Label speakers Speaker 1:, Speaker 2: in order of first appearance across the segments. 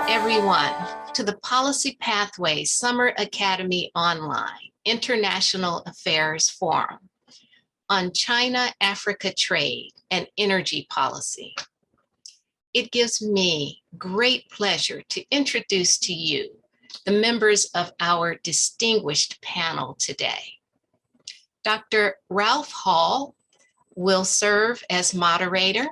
Speaker 1: everyone to the Policy Pathways Summer Academy Online International Affairs Forum on China-Africa Trade and Energy Policy. It gives me great pleasure to introduce to you the members of our distinguished panel today. Dr. Ralph Hall will serve as moderator.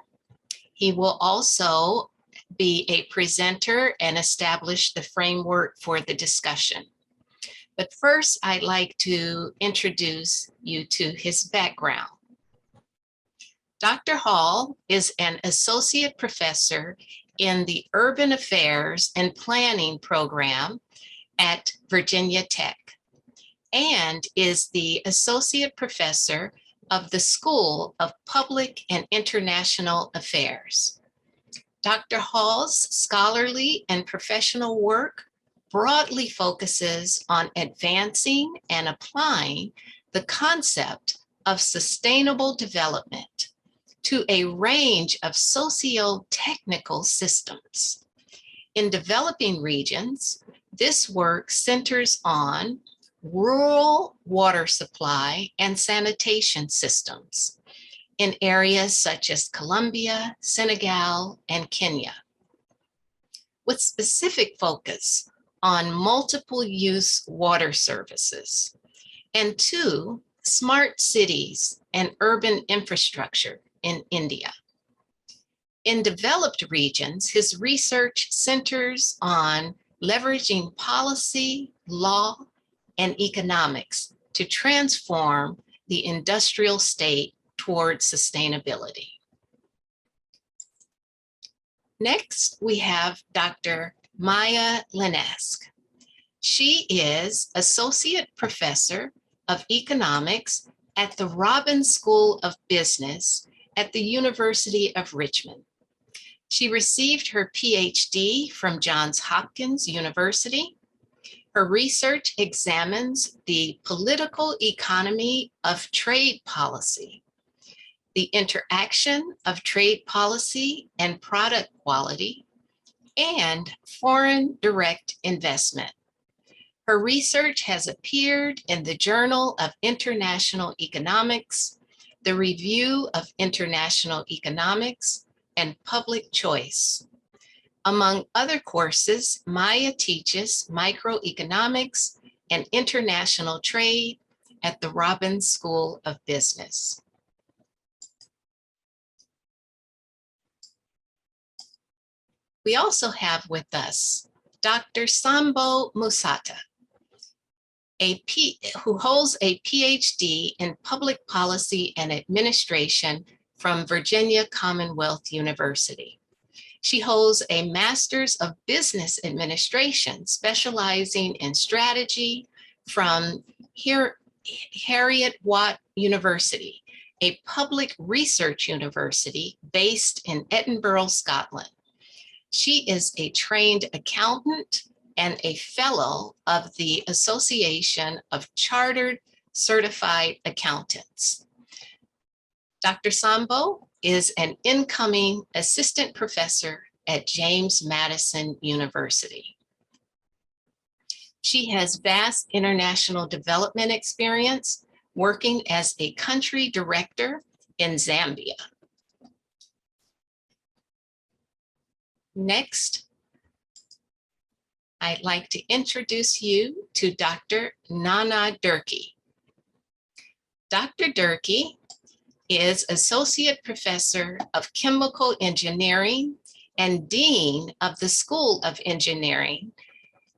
Speaker 1: He will also be a presenter and establish the framework for the discussion. But first, I'd like to introduce you to his background. Dr. Hall is an associate professor in the Urban Affairs and Planning program at Virginia Tech and is the associate professor of the School of Public and International Affairs. Dr. Hall's scholarly and professional work broadly focuses on advancing and applying the concept of sustainable development to a range of socio-technical systems. In developing regions, this work centers on rural water supply and sanitation systems in areas such as Colombia, Senegal, and Kenya, with specific focus on multiple use water services, and 2, smart cities and urban infrastructure in India. In developed regions, his research centers on leveraging policy, law, and economics to transform the industrial state towards sustainability. Next, we have Dr. Maya Lenesque. She is Associate Professor of Economics at the Robbins School of Business at the University of Richmond. She received her PhD from Johns Hopkins University. Her research examines the political economy of trade policy, the interaction of trade policy and product quality, and foreign direct investment. Her research has appeared in the Journal of International Economics, the Review of International Economics, and Public Choice. Among other courses, Maya teaches microeconomics and international trade at the Robbins School of Business. We also have with us Dr. Sombo Musata, who holds a PhD in Public Policy and Administration from Virginia Commonwealth University. She holds a Master's of Business Administration, specializing in strategy from Heriot-Watt University, a public research university based in Edinburgh, Scotland. She is a trained accountant and a fellow of the Association of Chartered Certified Accountants. Dr. Sombo is an incoming assistant professor at James Madison University. She has vast international development experience working as a country director in Zambia. Next, I'd like to introduce you to Dr. Nana Derkyi. Dr. Derkyi is Associate Professor of Chemical Engineering and Dean of the School of Engineering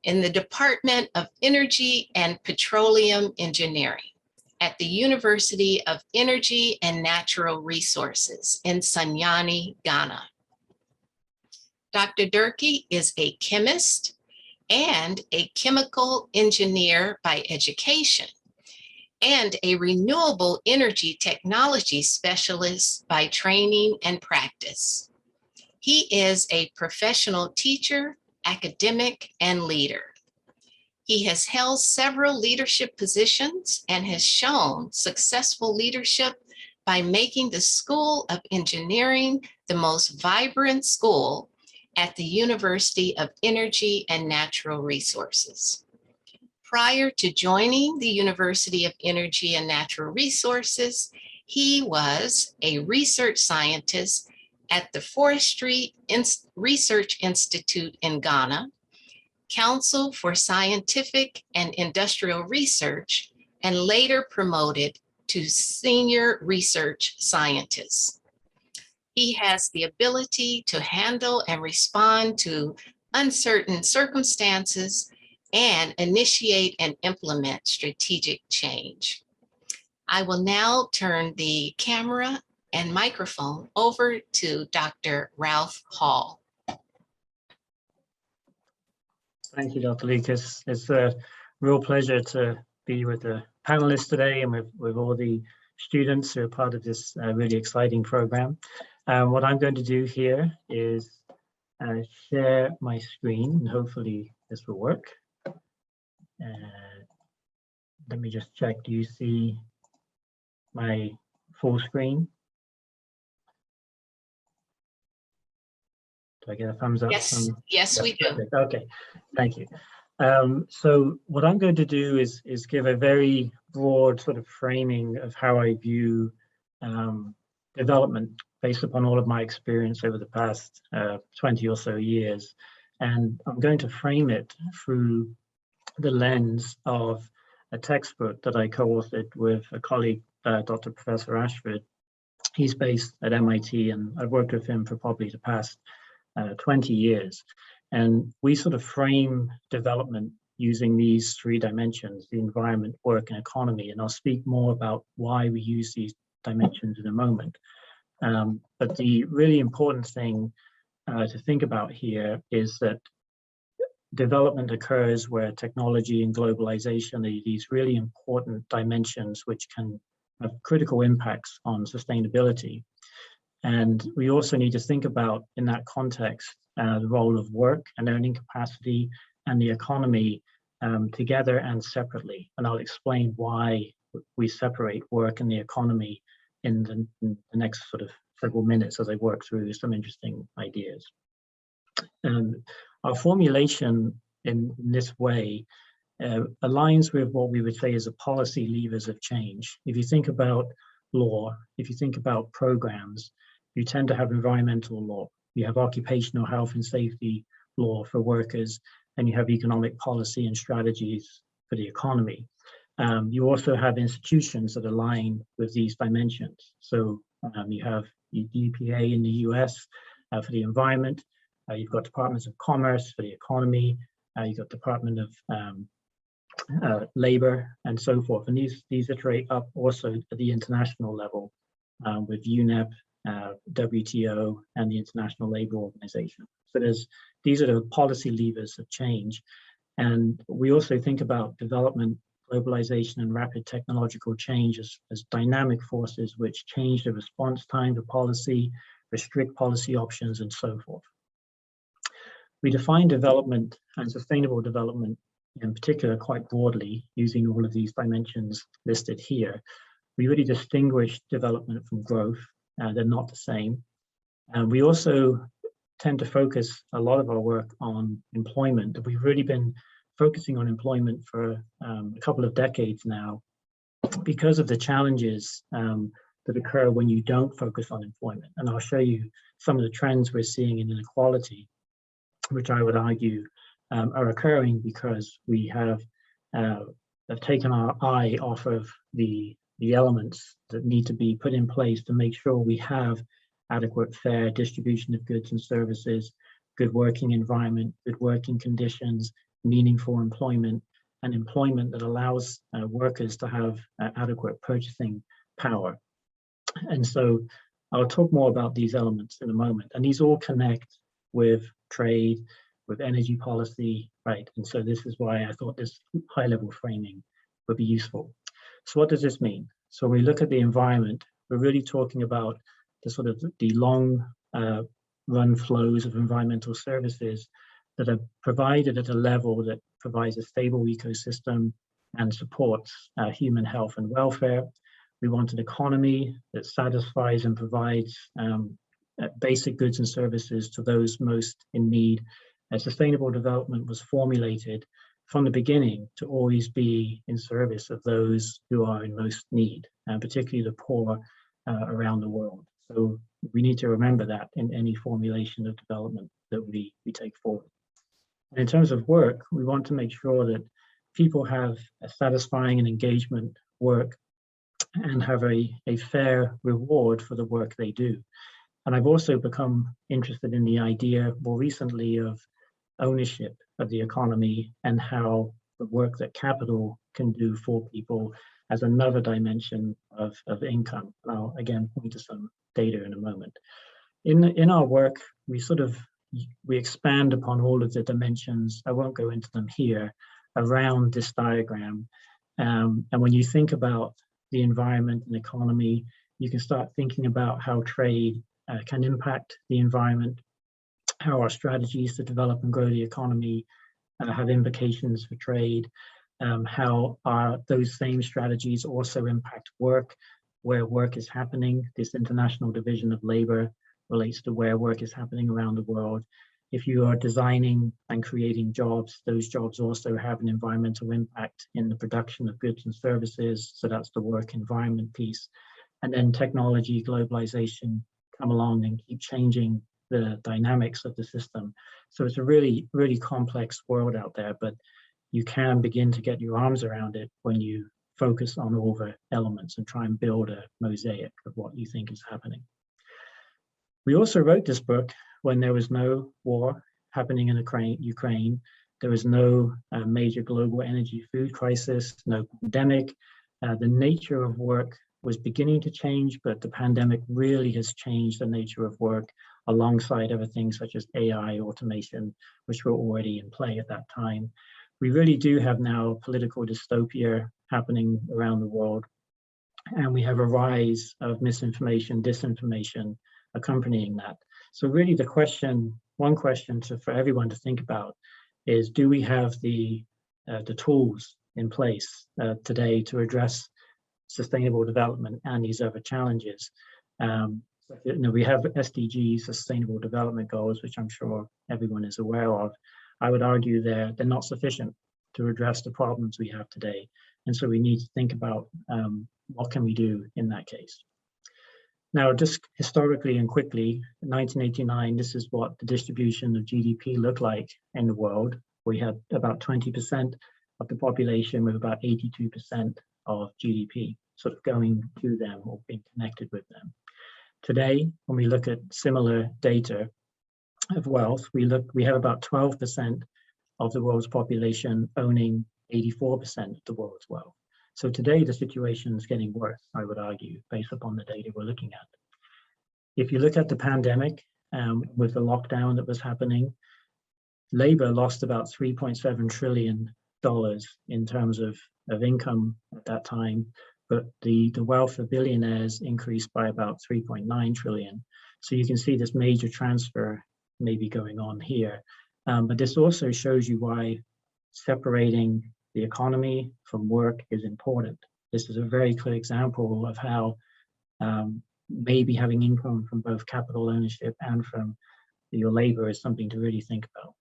Speaker 1: in the Department of Energy and Petroleum Engineering at the University of Energy and Natural Resources in Sunyani, Ghana. Dr. Derkyi is a chemist and a chemical engineer by education, and a renewable energy technology specialist by training and practice. He is a professional teacher, academic, and leader. He has held several leadership positions and has shown successful leadership by making the School of Engineering the most vibrant school at the University of Energy and Natural Resources. Prior to joining the University of Energy and Natural Resources, he was a research scientist at the Forestry Research Institute in Ghana, Council for Scientific and Industrial Research, and later promoted to senior research scientist. He has the ability to handle and respond to uncertain circumstances and initiate and implement strategic change. I will now turn the camera and microphone over to Dr. Ralph Hall.
Speaker 2: Thank you, Dr. Lucas. It's a real pleasure to be with the panelists today and with all the students who are part of this really exciting program. What I'm going to do here is share my screen, and hopefully this will work. Let me just check. Do you see my full screen? Do I get a thumbs up?
Speaker 1: Yes, we do.
Speaker 2: Perfect. Okay, thank you. So what I'm going to do is give a very broad sort of framing of how I view development based upon all of my experience over the past 20 or so years. And I'm going to frame it through the lens of a textbook that I co-authored with a colleague, Dr. Professor Ashford. He's based at MIT, and I've worked with him for probably the past 20 years. And we sort of frame development using these three dimensions: the environment, work, and economy. And I'll speak more about why we use these dimensions in a moment. But the really important thing to think about here is that development occurs where technology and globalization are these really important dimensions which can have critical impacts on sustainability. And we also need to think about, in that context, the role of work and earning capacity and the economy together and separately. And I'll explain why we separate work and the economy in the next sort of several minutes as I work through some interesting ideas. Our formulation in this way aligns with what we would say is a policy levers of change. If you think about law, if you think about programs, you tend to have environmental law, you have occupational health and safety law for workers, and you have economic policy and strategies for the economy. You also have institutions that align with these dimensions. So you have the EPA in the US for the environment, you've got departments of commerce for the economy, you've got Department of Labor and so forth. And these iterate up also at the international level with UNEP, WTO, and the International Labour Organization. So these are the policy levers of change. And we also think about development, globalization, and rapid technological change as dynamic forces which change the response time to policy, restrict policy options, and so forth. We define development and sustainable development in particular quite broadly, using all of these dimensions listed here. We really distinguish development from growth. They're not the same. We also tend to focus a lot of our work on employment. We've really been focusing on employment for a couple of decades now because of the challenges that occur when you don't focus on employment. And I'll show you some of the trends we're seeing in inequality, which I would argue are occurring because we have taken our eye off of the elements that need to be put in place to make sure we have adequate, fair distribution of goods and services, good working environment, good working conditions, meaningful employment, and employment that allows workers to have adequate purchasing power. And so I'll talk more about these elements in a moment. And these all connect with trade, with energy policy, right? And so this is why I thought this high-level framing would be useful. So what does this mean? So we look at the environment, we're really talking about the sort of the long run flows of environmental services that are provided at a level that provides a stable ecosystem and supports human health and welfare. We want an economy that satisfies and provides basic goods and services to those most in need. Sustainable development was formulated from the beginning to always be in service of those who are in most need, and particularly the poor around the world. So we need to remember that in any formulation of development that we take forward. And in terms of work, we want to make sure that people have a satisfying and engagement work and have a fair reward for the work they do. And I've also become interested in the idea more recently of ownership of the economy and how the work that capital can do for people as another dimension of income. And I'll again point to some data in a moment. In our work, we expand upon all of the dimensions. I won't go into them here around this diagram. And when you think about the environment and economy, you can start thinking about how trade can impact the environment, how our strategies to develop and grow the economy have implications for trade, how those same strategies also impact work, where work is happening. This international division of labor relates to where work is happening around the world. If you are designing and creating jobs, those jobs also have an environmental impact in the production of goods and services. So that's the work environment piece. And then technology, globalization come along and keep changing the dynamics of the system. So it's a really, really complex world out there, but you can begin to get your arms around it when you focus on all the elements and try and build a mosaic of what you think is happening. We also wrote this book when there was no war happening in Ukraine. There was no major global energy food crisis, no pandemic. The nature of work was beginning to change, but the pandemic really has changed the nature of work alongside other things such as AI, automation, which were already in play at that time. We really do have now political dystopia happening around the world, and we have a rise of misinformation, disinformation accompanying that. So really the question, one question for everyone to think about is, do we have the tools in place today to address sustainable development and these other challenges? We have SDGs, Sustainable Development Goals, which I'm sure everyone is aware of. I would argue they're not sufficient to address the problems we have today. And so we need to think about what can we do in that case. Now, just historically and quickly, in 1989, this is what the distribution of GDP looked like in the world. We had about 20% of the population with about 82% of GDP sort of going to them or being connected with them. Today, when we look at similar data of wealth, we have about 12% of the world's population owning 84% of the world's wealth. So today the situation is getting worse, I would argue, based upon the data we're looking at. If you look at the pandemic, with the lockdown that was happening, labor lost about $3.7 trillion in terms of income at that time, but the wealth of billionaires increased by about 3.9 trillion. So you can see this major transfer maybe going on here. But this also shows you why separating the economy from work is important. This is a very clear example of how maybe having income from both capital ownership and from your labor is something to really think about.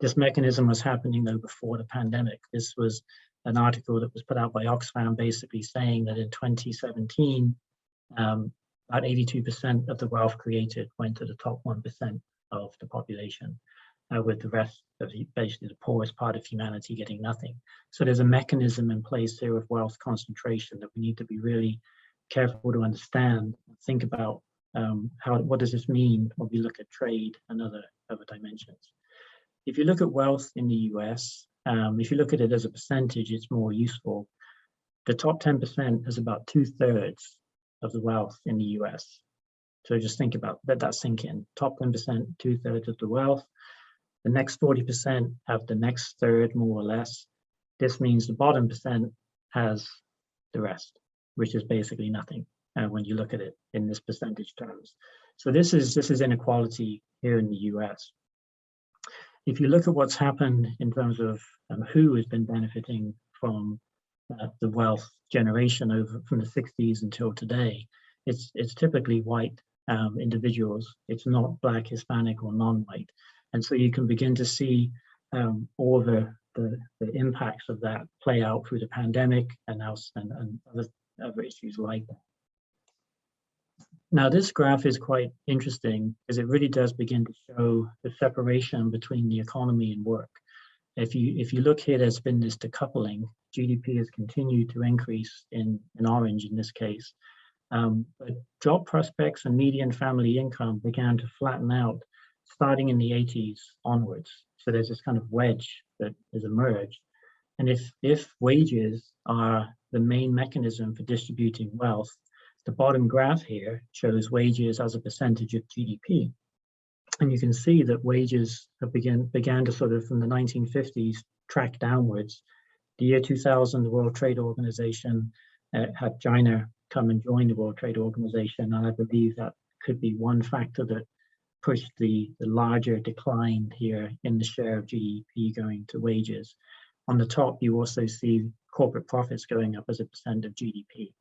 Speaker 2: This mechanism was happening though before the pandemic. This was an article that was put out by Oxfam basically saying that in 2017, about 82% of the wealth created went to the top 1% of the population, with the rest of basically the poorest part of humanity getting nothing. So there's a mechanism in place here of wealth concentration that we need to be really careful to understand and think about what does this mean when we look at trade and other dimensions. If you look at wealth in the US, if you look at it as a percentage, it's more useful. The top 10% is about 2/3 of the wealth in the US. So just think about that sink in. Top 10%, 2/3 of the wealth. The next 40% have the next third, more or less. This means the bottom percent has the rest, which is basically nothing when you look at it in this percentage terms. So this is inequality here in the US. If you look at what's happened in terms of who has been benefiting from the wealth generation from the 60s until today, it's typically white individuals. It's not Black, Hispanic, or non-white. And so you can begin to see all the impacts of that play out through the pandemic and other issues like that. Now, this graph is quite interesting because it really does begin to show the separation between the economy and work. If you look here, there's been this decoupling. GDP has continued to increase in orange in this case. But job prospects and median family income began to flatten out starting in the 80s onwards. So there's this kind of wedge that has emerged. And if wages are the main mechanism for distributing wealth, the bottom graph here shows wages as a percentage of GDP. And you can see that wages have began to sort of from the 1950s track downwards. The year 2000, the World Trade Organization had China come and join the World Trade Organization. And I believe that could be one factor that pushed the larger decline here in the share of GDP going to wages. On the top, you also see corporate profits going up as a percent of GDP.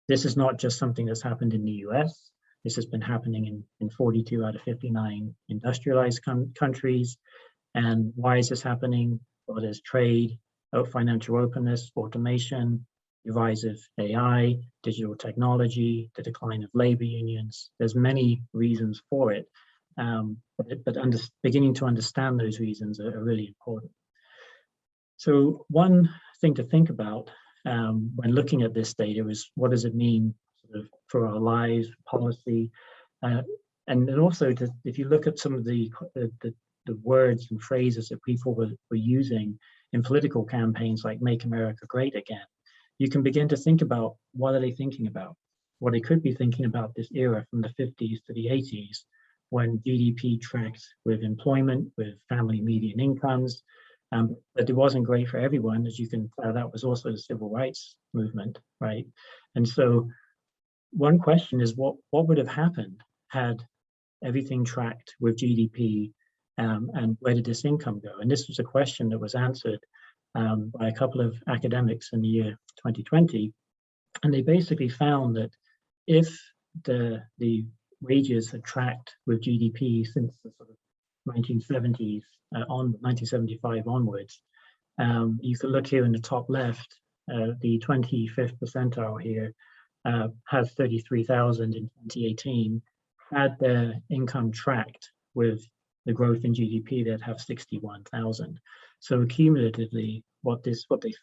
Speaker 2: This is not just something that's happened in the US. This has been happening in 42 out of 59 industrialized countries. And why is this happening? Well, there's trade, financial openness, automation, the rise of AI, digital technology, the decline of labor unions. There's many reasons for it, but beginning to understand those reasons are really important. So one thing to think about when looking at this data is what does it mean sort of for our lives, policy, and then also if you look at some of the words and phrases that people were using in political campaigns like Make America Great Again, you can begin to think about what are they thinking about? Well, they could be thinking about this era from the 50s to the 80s when GDP tracked with employment, with family median incomes, but it wasn't great for everyone. As you can tell, that was also the civil rights movement, right? And so one question is what would have happened had everything tracked with GDP, and where did this income go? And this was a question that was answered by a couple of academics in the year 2020. And they basically found that if the wages had tracked with GDP since the sort of 1970s, 1975 onwards, you can look here in the top left, the 25th percentile here has 33,000 in 2018. Had their income tracked with the growth in GDP, they'd have 61,000. So cumulatively, what they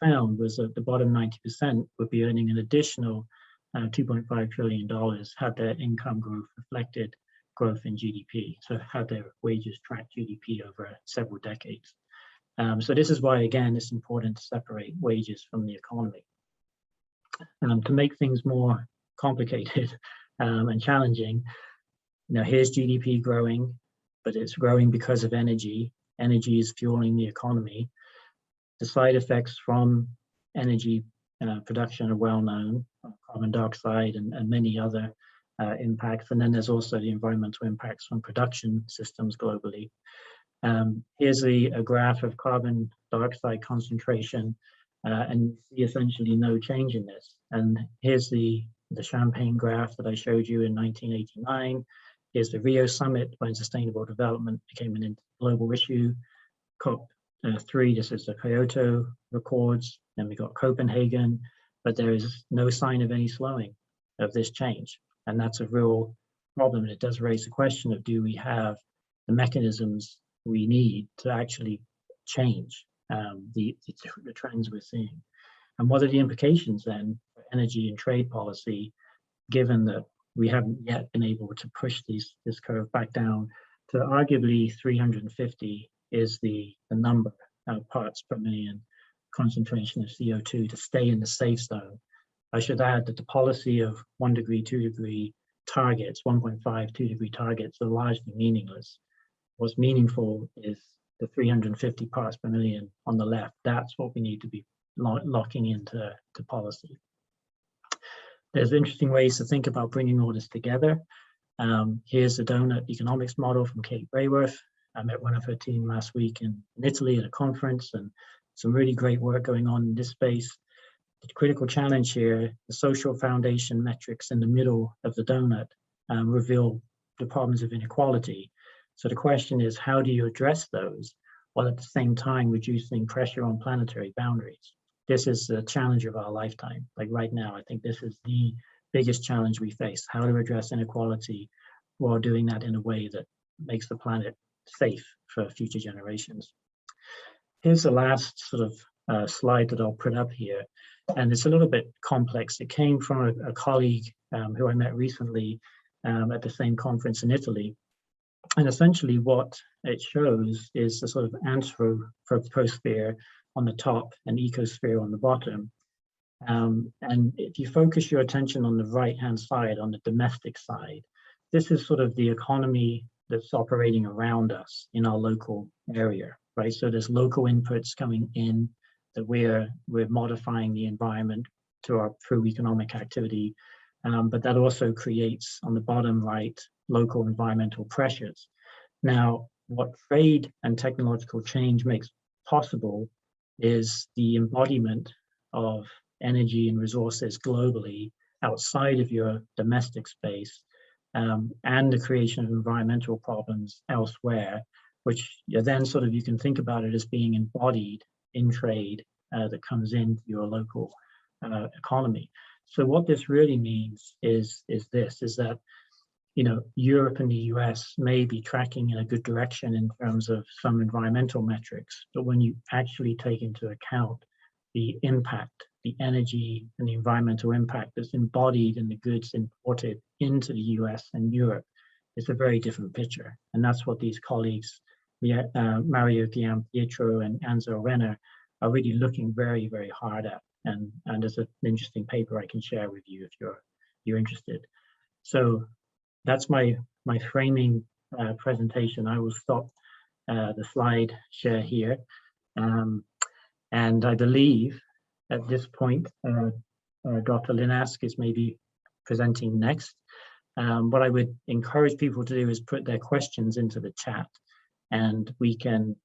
Speaker 2: found was that the bottom 90% would be earning an additional $2.5 trillion had their income growth reflected growth in GDP. So had their wages tracked GDP over several decades. So this is why, again, it's important to separate wages from the economy. To make things more complicated and challenging, here's GDP growing, but it's growing because of energy. Energy is fueling the economy. The side effects from energy production are well known, carbon dioxide and many other impacts. And then there's also the environmental impacts from production systems globally. Here's a graph of carbon dioxide concentration, and you see essentially no change in this. And here's the Champagne graph that I showed you in 1989. Here's the Rio Summit when sustainable development became a global issue. COP3, this is the Kyoto Accords. Then we got Copenhagen, but there is no sign of any slowing of this change. And that's a real problem. And it does raise the question of, do we have the mechanisms we need to actually change the trends we're seeing? And what are the implications then for energy and trade policy, given that we haven't yet been able to push this curve back down to arguably 350 is the number of parts per million concentration of CO2 to stay in the safe zone. I should add that the policy of 1 degree, 2 degree targets, 1.5, 2 degree targets are largely meaningless. What's meaningful is the 350 parts per million on the left. That's what we need to be locking into policy. There's interesting ways to think about bringing all this together. Here's the donut economics model from Kate Rayworth. I met one of her team last week in Italy at a conference, and some really great work going on in this space. The critical challenge here, the social foundation metrics in the middle of the donut reveal the problems of inequality. So the question is, how do you address those while at the same time reducing pressure on planetary boundaries? This is the challenge of our lifetime. Like right now, I think this is the biggest challenge we face, how to address inequality while doing that in a way that makes the planet safe for future generations. Here's the last sort of slide that I'll put up here. And it's a little bit complex. It came from a colleague who I met recently at the same conference in Italy. And essentially what it shows is the sort of anthroposphere on the top and ecosphere on the bottom. And if you focus your attention on the right-hand side, on the domestic side, this is sort of the economy that's operating around us in our local area, right? So there's local inputs coming in that we're modifying the environment through economic activity, but that also creates on the bottom right local environmental pressures. Now, what trade and technological change makes possible is the embodiment of energy and resources globally outside of your domestic space, and the creation of environmental problems elsewhere, which then sort of you can think about it as being embodied in trade that comes into your local economy. So what this really means is that, you know, Europe and the US may be tracking in a good direction in terms of some environmental metrics, but when you actually take into account the impact, the energy and the environmental impact that's embodied in the goods imported into the US and Europe, it's a very different picture. And that's what these colleagues, Mario Giampietro and Anzo Renner, are really looking very, very hard at. And there's an interesting paper I can share with you if you're interested. So that's my framing presentation. I will stop the slide share here. And I believe at this point, Dr. Linask is maybe presenting next. What I would encourage people to do is put their questions into the chat, and we can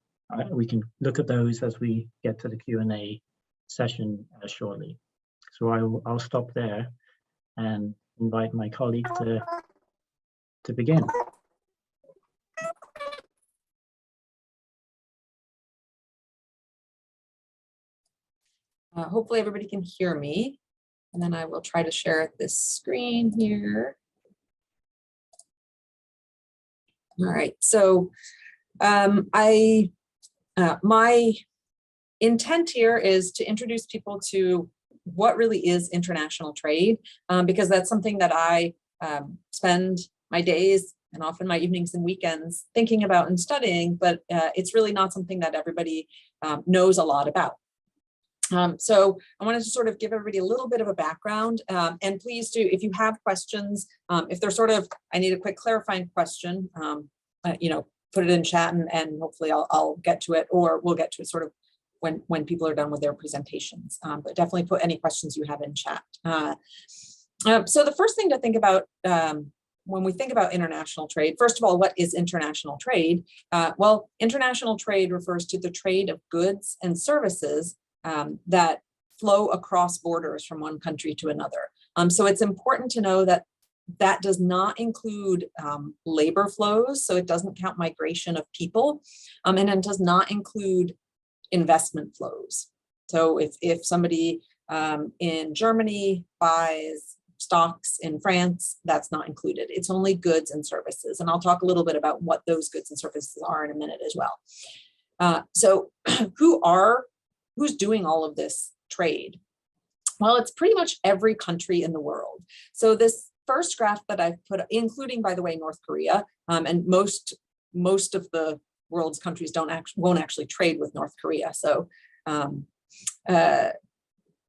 Speaker 2: look at those as we get to the Q&A session shortly. So I'll stop there and invite my colleague to begin.
Speaker 3: Hopefully everybody can hear me, and then I will try to share this screen here. All right, so my intent here is to introduce people to what really is international trade, because that's something that I spend my days and often my evenings and weekends thinking about and studying, but it's really not something that everybody knows a lot about. So I wanted to sort of give everybody a little bit of a background, and please do, if you have questions, if they're sort of, I need a quick clarifying question, you know, put it in chat and hopefully I'll get to it, or we'll get to it sort of when people are done with their presentations, but definitely put any questions you have in chat. So the first thing to think about when we think about international trade, first of all, what is international trade? Well, international trade refers to the trade of goods and services that flow across borders from one country to another. So it's important to know that that does not include labor flows, so it doesn't count migration of people, and it does not include investment flows. So if somebody in Germany buys stocks in France, that's not included. It's only goods and services, and I'll talk a little bit about what those goods and services are in a minute as well. So who's doing all of this trade? Well, it's pretty much every country in the world. So this first graph that I've put, including, by the way, North Korea, and most of the world's countries won't actually trade with North Korea. So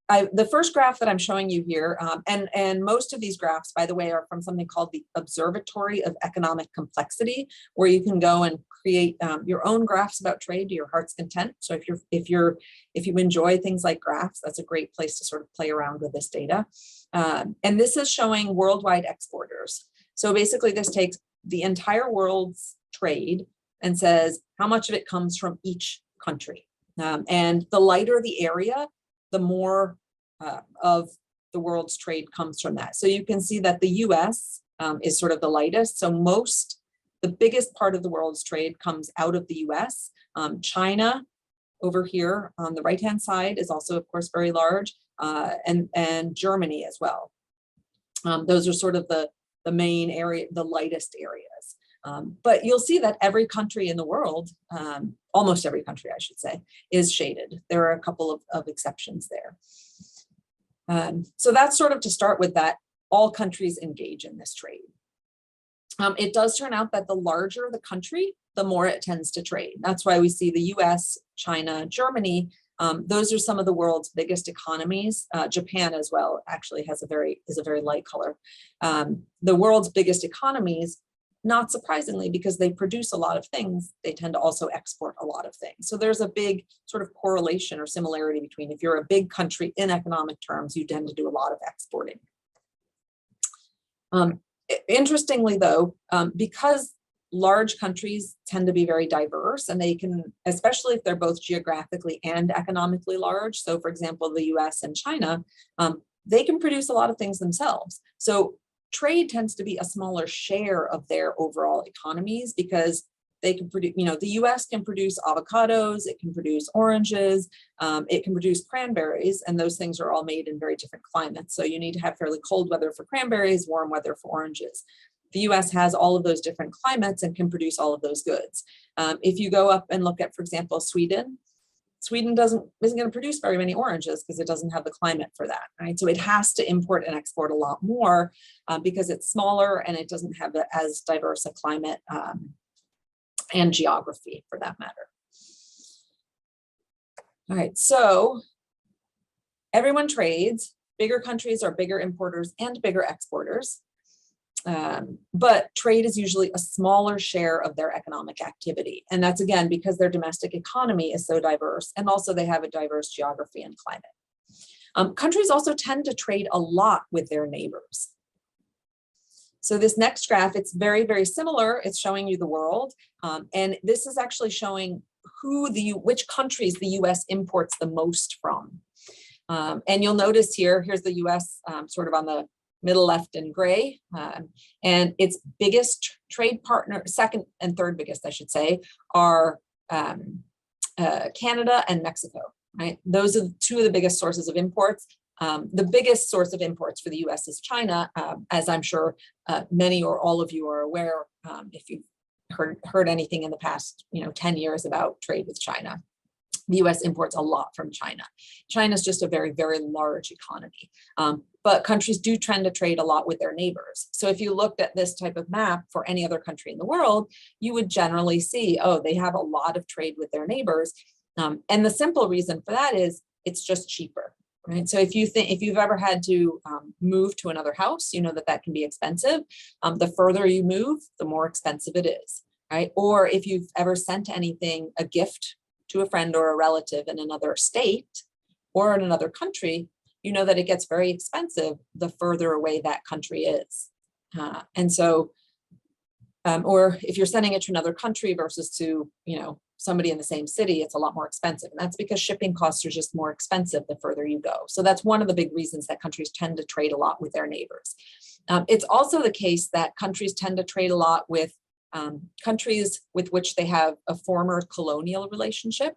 Speaker 3: the first graph that I'm showing you here, and most of these graphs, by the way, are from something called the Observatory of Economic Complexity, where you can go and create your own graphs about trade to your heart's content. So if you enjoy things like graphs, that's a great place to sort of play around with this data. And this is showing worldwide exporters. So basically, this takes the entire world's trade and says how much of it comes from each country. And the lighter the area, the more of the world's trade comes from that. So you can see that the US is sort of the lightest. So the biggest part of the world's trade comes out of the US. China over here on the right-hand side is also, of course, very large, and Germany as well. Those are sort of the main area, the lightest areas. But you'll see that every country in the world, almost every country, I should say, is shaded. There are a couple of exceptions there. So that's sort of to start with that all countries engage in this trade. It does turn out that the larger the country, the more it tends to trade. That's why we see the US, China, Germany. Those are some of the world's biggest economies. Japan as well actually is a very light color. The world's biggest economies, not surprisingly, because they produce a lot of things, they tend to also export a lot of things. So there's a big sort of correlation or similarity between, if you're a big country in economic terms, you tend to do a lot of exporting. Interestingly though, because large countries tend to be very diverse, and they can, especially if they're both geographically and economically large. So for example, the US and China, they can produce a lot of things themselves. So trade tends to be a smaller share of their overall economies, because they can produce, the US can produce avocados, it can produce oranges, it can produce cranberries, and those things are all made in very different climates. So you need to have fairly cold weather for cranberries, warm weather for oranges. The US has all of those different climates and can produce all of those goods. If you go up and look at, for example, Sweden isn't going to produce very many oranges because it doesn't have the climate for that, right? So it has to import and export a lot more because it's smaller and it doesn't have as diverse a climate and geography for that matter. All right, so everyone trades. Bigger countries are bigger importers and bigger exporters. But trade is usually a smaller share of their economic activity. And that's again, because their domestic economy is so diverse, and also they have a diverse geography and climate. Countries also tend to trade a lot with their neighbors. So this next graph, it's very, very similar. It's showing you the world. And this is actually showing which countries the US imports the most from. And you'll notice here's the US sort of on the middle left in gray, and its biggest trade partner, second and third biggest, I should say, are Canada and Mexico, right? Those are two of the biggest sources of imports. The biggest source of imports for the US is China, as I'm sure many or all of you are aware, if you've heard anything in the past 10 years about trade with China. The US imports a lot from China. China is just a very, very large economy. But countries do tend to trade a lot with their neighbors. So if you looked at this type of map for any other country in the world, you would generally see, oh, they have a lot of trade with their neighbors. And the simple reason for that is it's just cheaper, right? So if you've ever had to move to another house, you know that can be expensive. The further you move, the more expensive it is, right? Or if you've ever sent a gift to a friend or a relative in another state or in another country, you know that it gets very expensive the further away that country is. And so, or if you're sending it to another country versus to, somebody in the same city, it's a lot more expensive. And that's because shipping costs are just more expensive the further you go. So that's one of the big reasons that countries tend to trade a lot with their neighbors. It's also the case that countries tend to trade a lot with countries with which they have a former colonial relationship.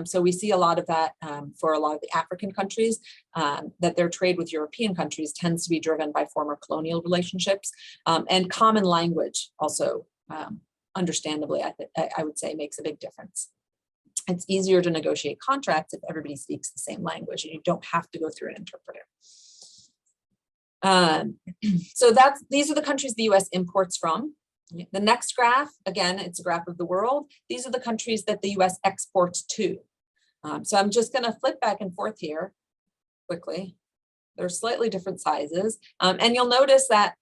Speaker 3: So we see a lot of that for a lot of the African countries, that their trade with European countries tends to be driven by former colonial relationships, and common language also, understandably, I would say makes a big difference. It's easier to negotiate contracts if everybody speaks the same language and you don't have to go through an interpreter. So these are the countries the US imports from. The next graph, again, it's a graph of the world. These are the countries that the US exports to. So I'm just going to flip back and forth here quickly. They're slightly different sizes. And you'll notice that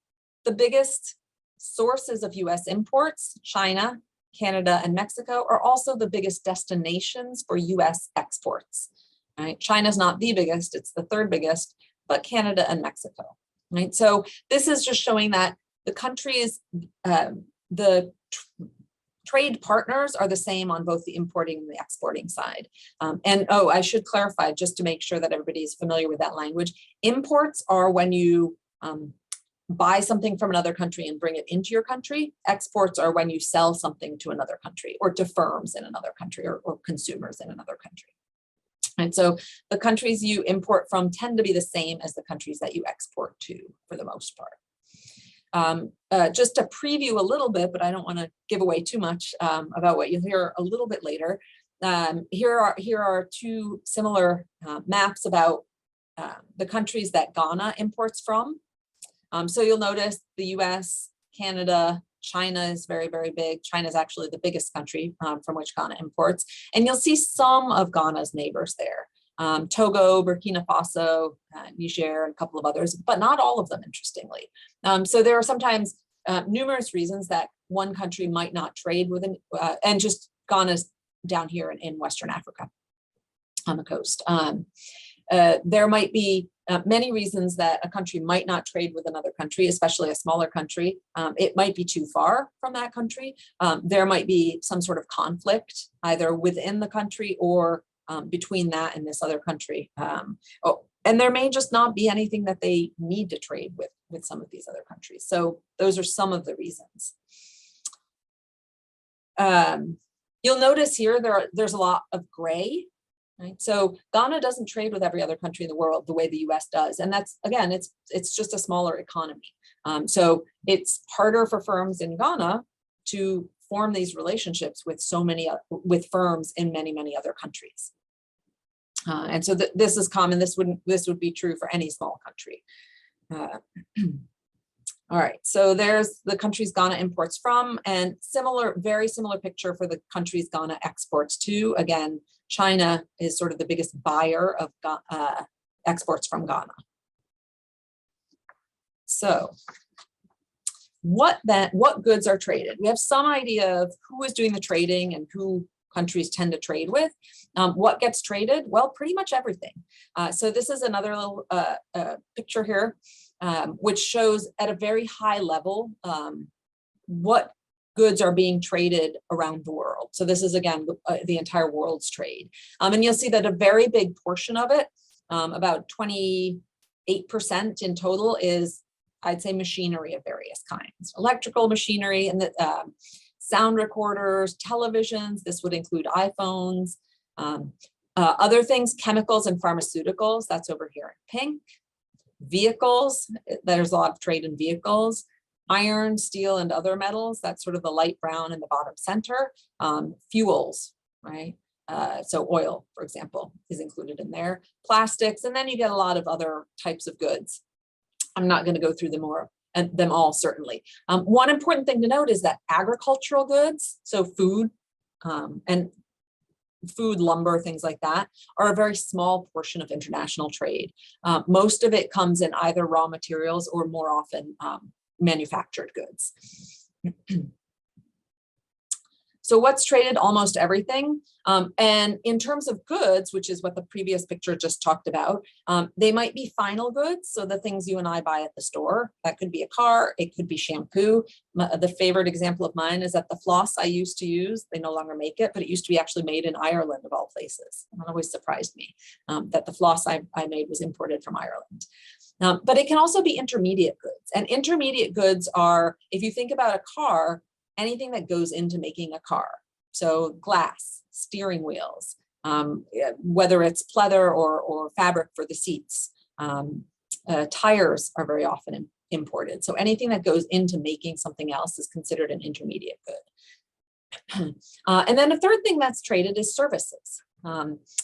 Speaker 3: the biggest sources of US imports, China, Canada, and Mexico, are also the biggest destinations for US exports. Right? China's not the biggest, it's the third biggest, but Canada and Mexico. Right? So this is just showing that the countries, trade partners are the same on both the importing and the exporting side. And I should clarify, just to make sure that everybody is familiar with that language. Imports are when you buy something from another country and bring it into your country. Exports are when you sell something to another country or to firms in another country or consumers in another country. And so the countries you import from tend to be the same as the countries that you export to for the most part. Just to preview a little bit, but I don't want to give away too much about what you'll hear a little bit later. Here are two similar maps about the countries that Ghana imports from. So you'll notice the US, Canada, China is very, very big. China is actually the biggest country from which Ghana imports. And you'll see some of Ghana's neighbors there. Togo, Burkina Faso, Niger, and a couple of others, but not all of them, interestingly. So there are sometimes numerous reasons that one country might not trade with, and just Ghana's down here in Western Africa on the coast. There might be many reasons that a country might not trade with another country, especially a smaller country. It might be too far from that country. There might be some sort of conflict either within the country or between that and this other country. And there may just not be anything that they need to trade with some of these other countries. So those are some of the reasons. You'll notice here there's a lot of gray. Right? So Ghana doesn't trade with every other country in the world the way the US does. And that's, again, it's just a smaller economy. So it's harder for firms in Ghana to form these relationships with with firms in many, many other countries. And so this is common. This would be true for any small country. All right, so there's the countries Ghana imports from, and very similar picture for the countries Ghana exports to. Again, China is sort of the biggest buyer of exports from Ghana. So what goods are traded? We have some idea of who is doing the trading and who countries tend to trade with. What gets traded? Well, pretty much everything. So this is another little picture here, which shows at a very high level what goods are being traded around the world. So this is, again, the entire world's trade. And you'll see that a very big portion of it, about 28% in total, is, I'd say, machinery of various kinds. Electrical machinery and the sound recorders, televisions, this would include iPhones, other things, chemicals and pharmaceuticals, that's over here in pink. Vehicles, there's a lot of trade in vehicles. Iron, steel, and other metals, that's sort of the light brown in the bottom center. Fuels, right? So oil, for example, is included in there. Plastics, and then you get a lot of other types of goods. I'm not going to go through them all, certainly. One important thing to note is that agricultural goods, so food and food, lumber, things like that, are a very small portion of international trade. Most of it comes in either raw materials or more often manufactured goods. So what's traded? Almost everything. And in terms of goods, which is what the previous picture just talked about, they might be final goods. So the things you and I buy at the store, that could be a car, it could be shampoo. The favorite example of mine is that the floss I used to use, they no longer make it, but it used to be actually made in Ireland of all places. And that always surprised me that the floss I made was imported from Ireland. But it can also be intermediate goods. And intermediate goods are, if you think about a car, anything that goes into making a car. So glass, steering wheels, whether it's pleather or fabric for the seats. Tires are very often imported. So anything that goes into making something else is considered an intermediate good. And then a third thing that's traded is services.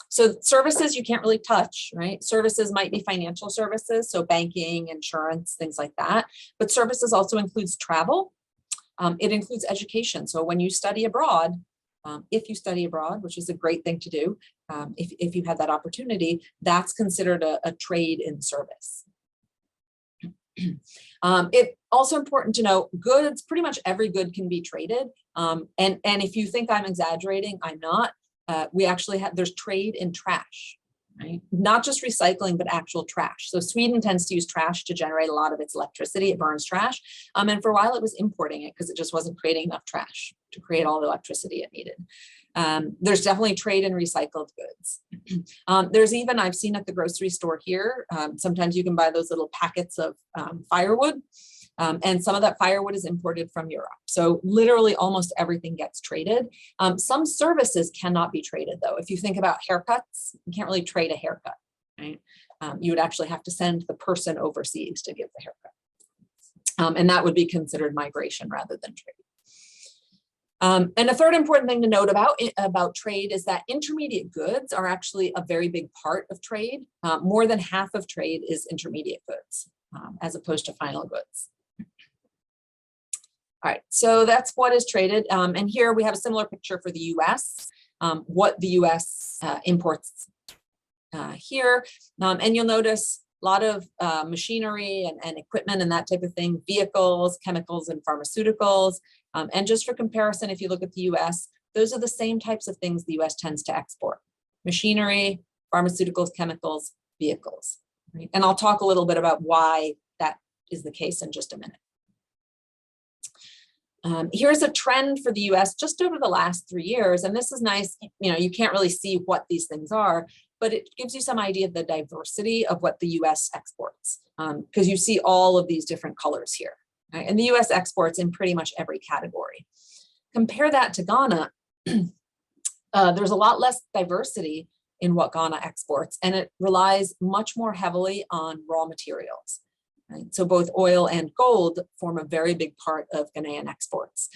Speaker 3: So services you can't really touch, right? Services might be financial services, so banking, insurance, things like that. But services also includes travel. It includes education. So when you study abroad, if you study abroad, which is a great thing to do, if you had that opportunity, that's considered a trade in service. It's also important to know goods, pretty much every good can be traded. And if you think I'm exaggerating, I'm not. We actually have, there's trade in trash, right? Not just recycling, but actual trash. So Sweden tends to use trash to generate a lot of its electricity. It burns trash. And for a while it was importing it because it just wasn't creating enough trash to create all the electricity it needed. There's definitely trade in recycled goods. There's even, I've seen at the grocery store here, sometimes you can buy those little packets of firewood. And some of that firewood is imported from Europe. So literally almost everything gets traded. Some services cannot be traded though. If you think about haircuts, you can't really trade a haircut, right? You would actually have to send the person overseas to give the haircut. And that would be considered migration rather than trade. And a third important thing to note about trade is that intermediate goods are actually a very big part of trade. More than half of trade is intermediate goods, as opposed to final goods. All right, so that's what is traded. And here we have a similar picture for the US, what the US imports here. And you'll notice a lot of machinery and equipment and that type of thing, vehicles, chemicals, and pharmaceuticals. And just for comparison, if you look at the US, those are the same types of things the US tends to export: machinery, pharmaceuticals, chemicals, vehicles. Right? And I'll talk a little bit about why that is the case in just a minute. Here's a trend for the US just over the last 3 years. And this is nice. You know, you can't really see what these things are, but it gives you some idea of the diversity of what the US exports, because you see all of these different colors here. Right? And the US exports in pretty much every category. Compare that to Ghana. There's a lot less diversity in what Ghana exports, and it relies much more heavily on raw materials. Right? So both oil and gold form a very big part of Ghanaian exports.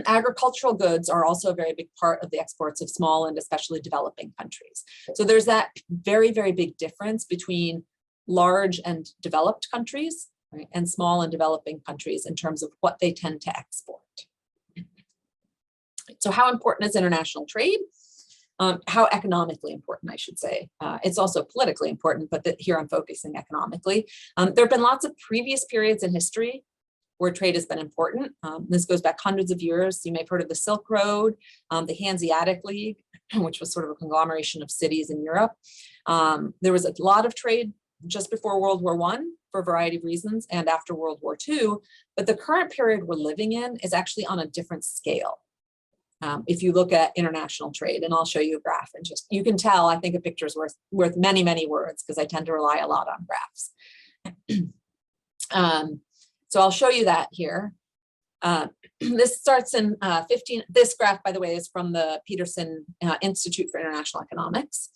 Speaker 3: Agricultural goods are also a very big part of the exports of small and especially developing countries. So there's that very, very big difference between large and developed countries, right, and small and developing countries in terms of what they tend to export. So how important is international trade? How economically important, I should say. It's also politically important, but here I'm focusing economically. There have been lots of previous periods in history where trade has been important. This goes back hundreds of years. You may have heard of the Silk Road, the Hanseatic League, which was sort of a conglomeration of cities in Europe. There was a lot of trade just before World War I for a variety of reasons, and after World War II. But the current period we're living in is actually on a different scale. If you look at international trade, and I'll show you a graph, and just you can tell, I think a picture is worth many, many words, because I tend to rely a lot on graphs. So I'll show you that here. This starts in this graph, by the way, is from the Peterson Institute for International Economics,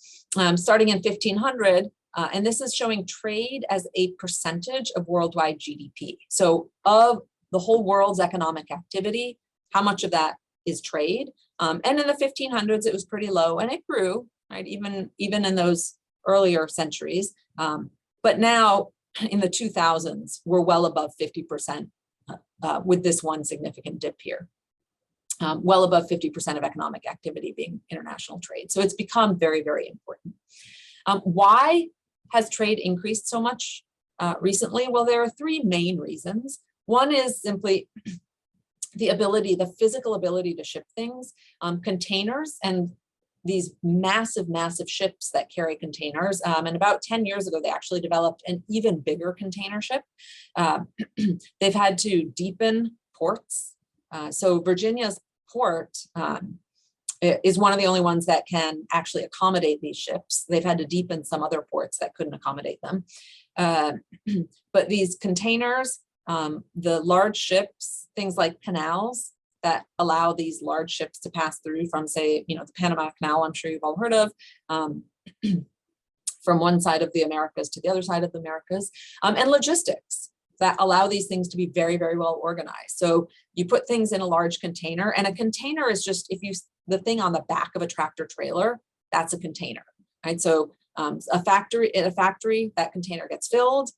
Speaker 3: starting in 1500. And this is showing trade as a percentage of worldwide GDP. So of the whole world's economic activity, how much of that is trade? And in the 1500s, it was pretty low, and it grew, right? Even in those earlier centuries. But now in the 2000s, we're well above 50% with this one significant dip here. Well above 50% of economic activity being international trade. So it's become very, very important. Why has trade increased so much recently? Well, there are three main reasons. One is simply the physical ability to ship things. Containers and these massive, massive ships that carry containers. And about 10 years ago, they actually developed an even bigger container ship. They've had to deepen ports. So Virginia's port is one of the only ones that can actually accommodate these ships. They've had to deepen some other ports that couldn't accommodate them. But these containers, the large ships, things like canals that allow these large ships to pass through from, say, the Panama Canal, I'm sure you've all heard of, from one side of the Americas to the other side of the Americas, and logistics that allow these things to be very, very well organized. So you put things in a large container, and a container is just, the thing on the back of a tractor trailer, that's a container, right? So in a factory, that container gets filled,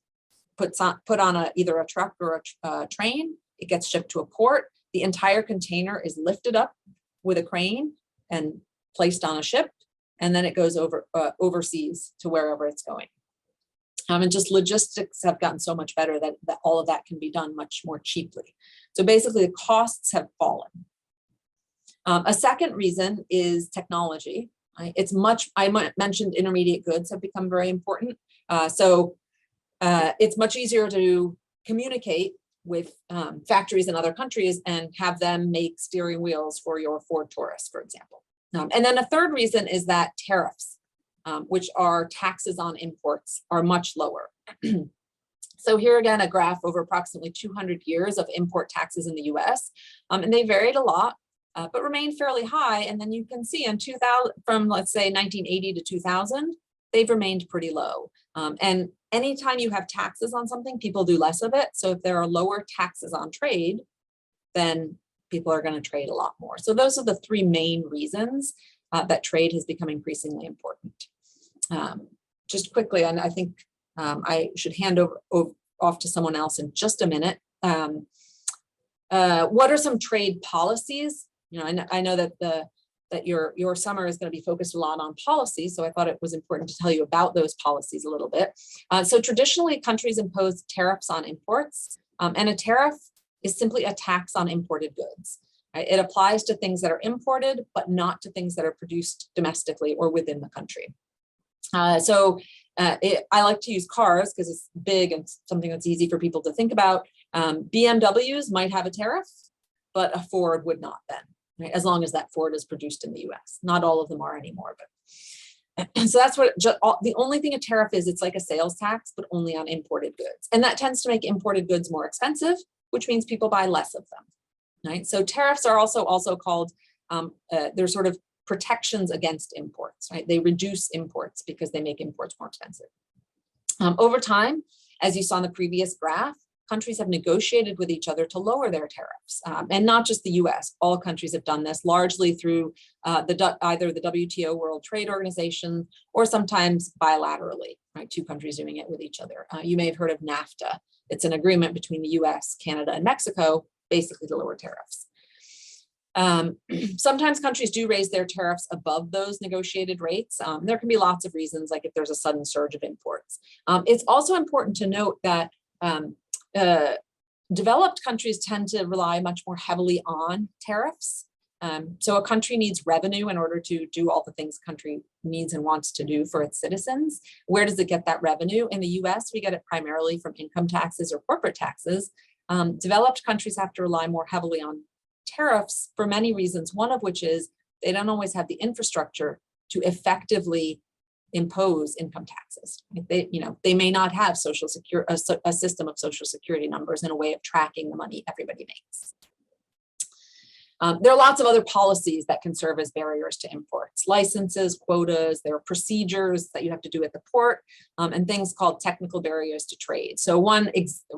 Speaker 3: put on either a truck or a train, it gets shipped to a port. The entire container is lifted up with a crane and placed on a ship, and then it goes overseas to wherever it's going. And just logistics have gotten so much better that all of that can be done much more cheaply. So basically the costs have fallen. A second reason is technology. Right? I mentioned intermediate goods have become very important. So it's much easier to communicate with factories in other countries and have them make steering wheels for your Ford Taurus, for example. And then a third reason is that tariffs, which are taxes on imports, are much lower. So here again, a graph over approximately 200 years of import taxes in the US, and they varied a lot, but remained fairly high. And then you can see in 2000, from let's say 1980 to 2000, they've remained pretty low. And anytime you have taxes on something, people do less of it. So if there are lower taxes on trade, then people are going to trade a lot more. So those are the three main reasons that trade has become increasingly important. Just quickly, and I think I should hand off to someone else in just a minute. What are some trade policies? You know, I know that your summer is going to be focused a lot on policy, so I thought it was important to tell you about those policies a little bit. So traditionally, countries impose tariffs on imports, and a tariff is simply a tax on imported goods. Right? It applies to things that are imported, but not to things that are produced domestically or within the country. I like to use cars because it's big and something that's easy for people to think about. BMWs might have a tariff, but a Ford would not then, right? As long as that Ford is produced in the US. Not all of them are anymore, but so that's what the only thing a tariff is. It's like a sales tax, but only on imported goods. And that tends to make imported goods more expensive, which means people buy less of them, right? So tariffs are also called, they're sort of protections against imports, right? They reduce imports because they make imports more expensive. Over time, as you saw in the previous graph, countries have negotiated with each other to lower their tariffs, and not just the US. All countries have done this largely through either the WTO, World Trade Organization, or sometimes bilaterally, right? Two countries doing it with each other. You may have heard of NAFTA. It's an agreement between the US, Canada, and Mexico, basically to lower tariffs. Sometimes countries do raise their tariffs above those negotiated rates. There can be lots of reasons, like if there's a sudden surge of imports. It's also important to note that developed countries tend to rely much more heavily on tariffs. So a country needs revenue in order to do all the things a country needs and wants to do for its citizens. Where does it get that revenue? In the US, we get it primarily from income taxes or corporate taxes. Developed countries have to rely more heavily on tariffs for many reasons, one of which is they don't always have the infrastructure to effectively impose income taxes. They may not have a system of social security numbers and a way of tracking the money everybody makes. There are lots of other policies that can serve as barriers to imports: licenses, quotas, there are procedures that you have to do at the port, and things called technical barriers to trade. So one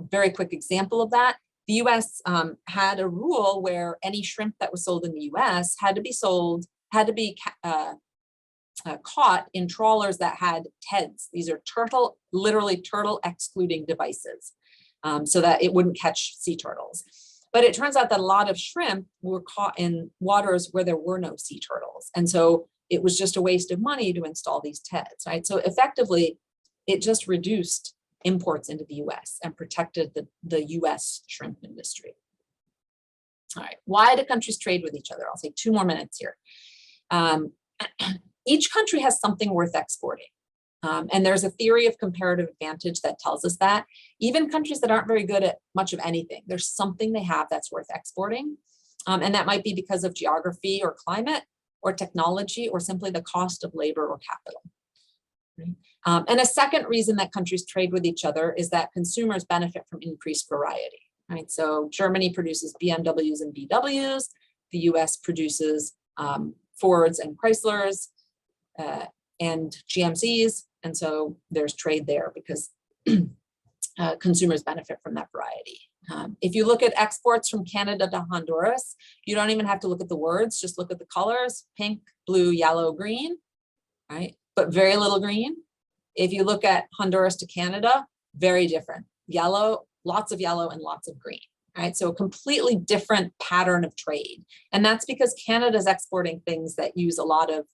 Speaker 3: very quick example of that, the US had a rule where any shrimp that was sold in the US had to be caught in trawlers that had TEDs. These are literally turtle excluding devices, so that it wouldn't catch sea turtles. But it turns out that a lot of shrimp were caught in waters where there were no sea turtles. And so it was just a waste of money to install these TEDs, right? So effectively, it just reduced imports into the US and protected the US shrimp industry. All right, why do countries trade with each other? I'll take 2 more minutes here. Each country has something worth exporting. And there's a theory of comparative advantage that tells us that even countries that aren't very good at much of anything, there's something they have that's worth exporting. And that might be because of geography or climate or technology or simply the cost of labor or capital. And a second reason that countries trade with each other is that consumers benefit from increased variety. Right? So Germany produces BMWs and VWs. The US produces Fords and Chryslers and GMCs. And so there's trade there because consumers benefit from that variety. If you look at exports from Canada to Honduras, you don't even have to look at the words, just look at the colors: pink, blue, yellow, green, right? But very little green. If you look at Honduras to Canada, very different. Yellow, lots of yellow and lots of green, right? So a completely different pattern of trade. And that's because Canada's exporting things that use a lot of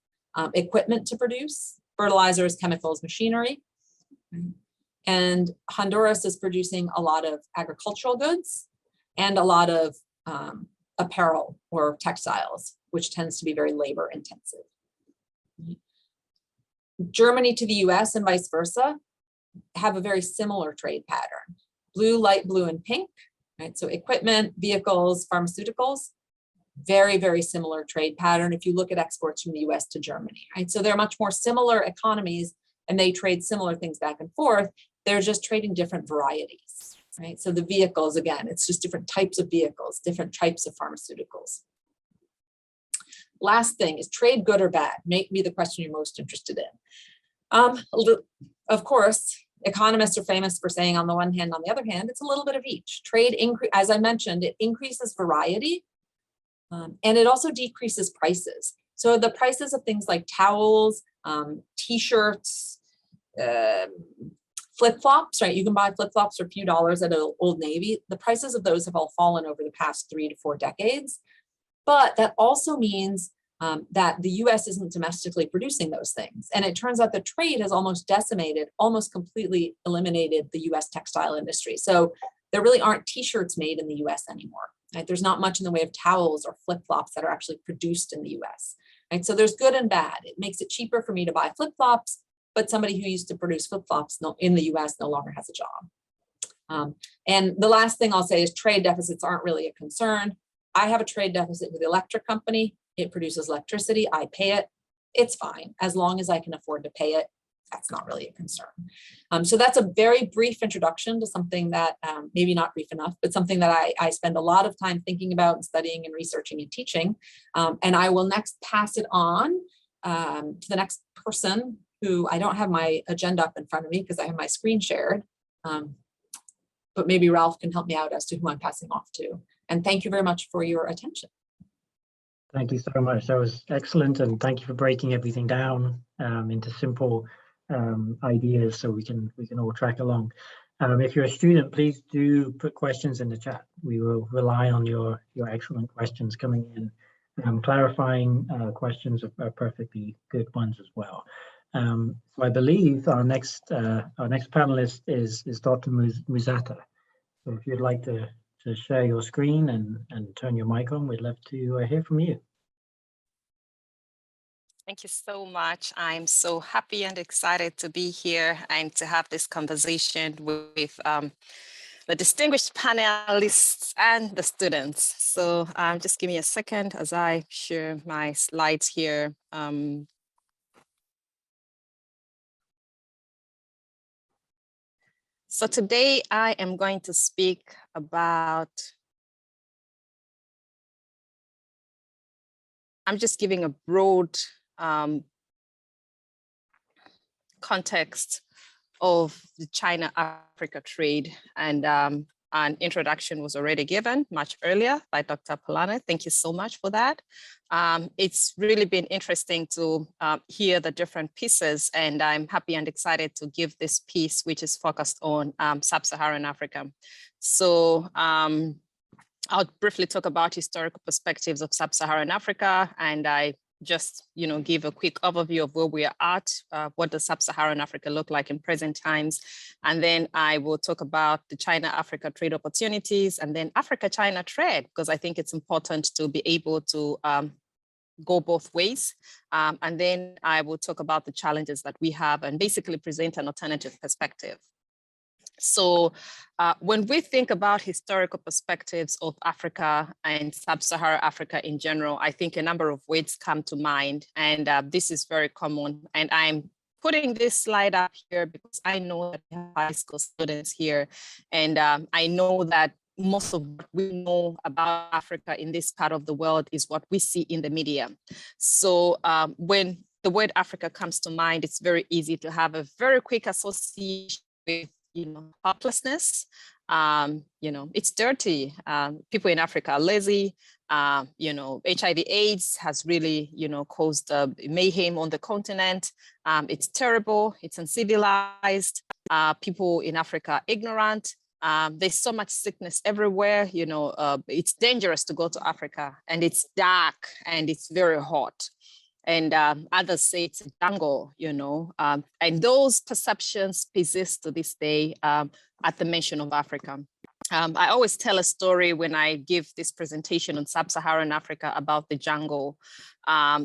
Speaker 3: equipment to produce: fertilizers, chemicals, machinery. And Honduras is producing a lot of agricultural goods and a lot of apparel or textiles, which tends to be very labor intensive. Germany to the US and vice versa have a very similar trade pattern: blue, light blue, and pink, right? So equipment, vehicles, pharmaceuticals, very, very similar trade pattern if you look at exports from the US to Germany, right? So they're much more similar economies and they trade similar things back and forth. They're just trading different varieties, right? So the vehicles, again, it's just different types of vehicles, different types of pharmaceuticals. Last thing is trade good or bad? Make me the question you're most interested in. Of course, economists are famous for saying on the one hand, on the other hand, it's a little bit of each. Trade increase, as I mentioned, it increases variety and it also decreases prices. So the prices of things like towels, t-shirts, flip-flops, right? You can buy flip-flops for a few dollars at Old Navy. The prices of those have all fallen over the past 3 to 4 decades. But that also means that the US isn't domestically producing those things. And it turns out the trade has almost decimated, almost completely eliminated the US textile industry. So there really aren't t-shirts made in the US anymore. Right? There's not much in the way of towels or flip-flops that are actually produced in the US. Right? So there's good and bad. It makes it cheaper for me to buy flip-flops, but somebody who used to produce flip-flops in the US no longer has a job. And the last thing I'll say is trade deficits aren't really a concern. I have a trade deficit with the electric company. It produces electricity. I pay it. It's fine. As long as I can afford to pay it, that's not really a concern. So that's a very brief introduction to something that maybe not brief enough, but something that I spend a lot of time thinking about and studying and researching and teaching. And I will next pass it on to the next person who I don't have my agenda up in front of me because I have my screen shared. But maybe Ralph can help me out as to who I'm passing off to. And thank you very much for your attention.
Speaker 2: Thank you so much. That was excellent. And thank you for breaking everything down into simple ideas so we can all track along. If you're a student, please do put questions in the chat. We will rely on your excellent questions coming in. Clarifying questions are perfectly good ones as well. So I believe our next panelist is Dr. Musata. So if you'd like to share your screen and turn your mic on, we'd love to hear from you.
Speaker 4: Thank you so much. I'm so happy and excited to be here and to have this conversation with the distinguished panelists and the students. So just give me a second as I share my slides here. So today I am going to speak about, I'm just giving a broad context of the China-Africa trade, and an introduction was already given much earlier by Dr. Polana. Thank you so much for that. It's really been interesting to hear the different pieces, and I'm happy and excited to give this piece, which is focused on Sub-Saharan Africa. So I'll briefly talk about historical perspectives of Sub-Saharan Africa, and I just give a quick overview of where we are at, what does Sub-Saharan Africa look like in present times, and then I will talk about the China-Africa trade opportunities, and then Africa-China trade, because I think it's important to be able to go both ways, and then I will talk about the challenges that we have and basically present an alternative perspective. So when we think about historical perspectives of Africa and Sub-Saharan Africa in general, I think a number of words come to mind, and this is very common. And I'm putting this slide up here because I know that we have high school students here, and I know that most of what we know about Africa in this part of the world is what we see in the media. So when the word Africa comes to mind, it's very easy to have a very quick association with helplessness. It's dirty. People in Africa are lazy. HIV/AIDS has really, caused mayhem on the continent. It's terrible. It's uncivilized. People in Africa are ignorant. There's so much sickness everywhere. It's dangerous to go to Africa, and it's dark and it's very hot. And others say it's a jungle, and those perceptions persist to this day at the mention of Africa. I always tell a story when I give this presentation on Sub-Saharan Africa about the jungle.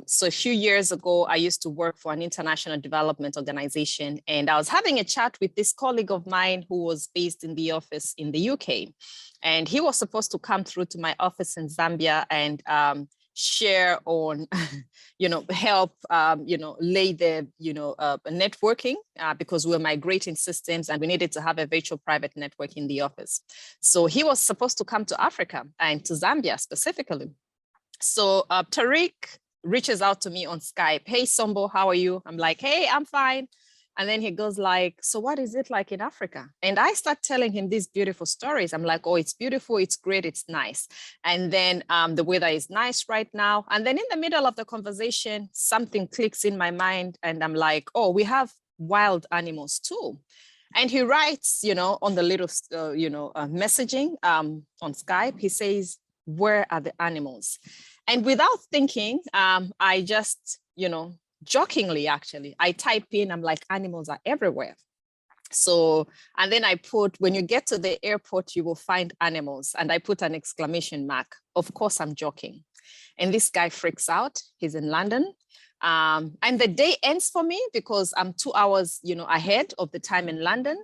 Speaker 4: So a few years ago, I used to work for an international development organization, and I was having a chat with this colleague of mine who was based in the office in the UK. And he was supposed to come through to my office in Zambia and share on, help, lay the, networking because we're migrating systems and we needed to have a virtual private network in the office. So he was supposed to come to Africa and to Zambia specifically. So Tariq reaches out to me on Skype. Hey, Sombo, how are you? I'm like, hey, I'm fine. And then he goes like, so what is it like in Africa? And I start telling him these beautiful stories. I'm like, oh, it's beautiful, it's great, it's nice. And then the weather is nice right now. And then in the middle of the conversation, something clicks in my mind and I'm like, oh, we have wild animals too. And he writes, on the little, messaging on Skype, he says, where are the animals? And without thinking, I just, jokingly, actually, I type in, I'm like, animals are everywhere. So, and then I put, when you get to the airport, you will find animals. And I put an exclamation mark. Of course, I'm joking. And this guy freaks out. He's in London. And the day ends for me because I'm 2 hours, ahead of the time in London.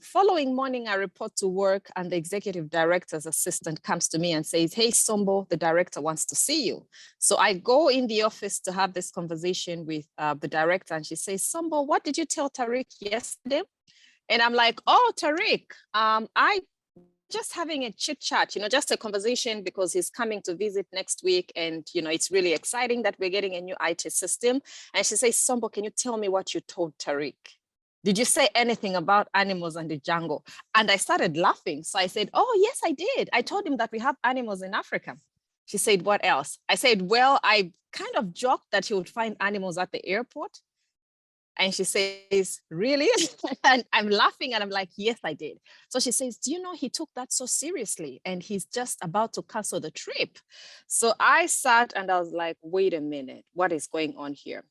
Speaker 4: Following morning, I report to work and the executive director's assistant comes to me and says, hey, Sombo, the director wants to see you. So I go in the office to have this conversation with the director and she says, Sombo, what did you tell Tariq yesterday? And I'm like, oh, Tariq, I just having a chit chat, just a conversation because he's coming to visit next week. And, it's really exciting that we're getting a new IT system. And she says, Sombo, can you tell me what you told Tariq? Did you say anything about animals and the jungle? And I started laughing. So I said, oh, yes, I did. I told him that we have animals in Africa. She said, what else? I said, well, I kind of joked that he would find animals at the airport. And she says, really? And I'm laughing and I'm like, yes, I did. So she says, do you know, he took that so seriously and he's just about to cancel the trip. So I sat and I was like, wait a minute, what is going on here?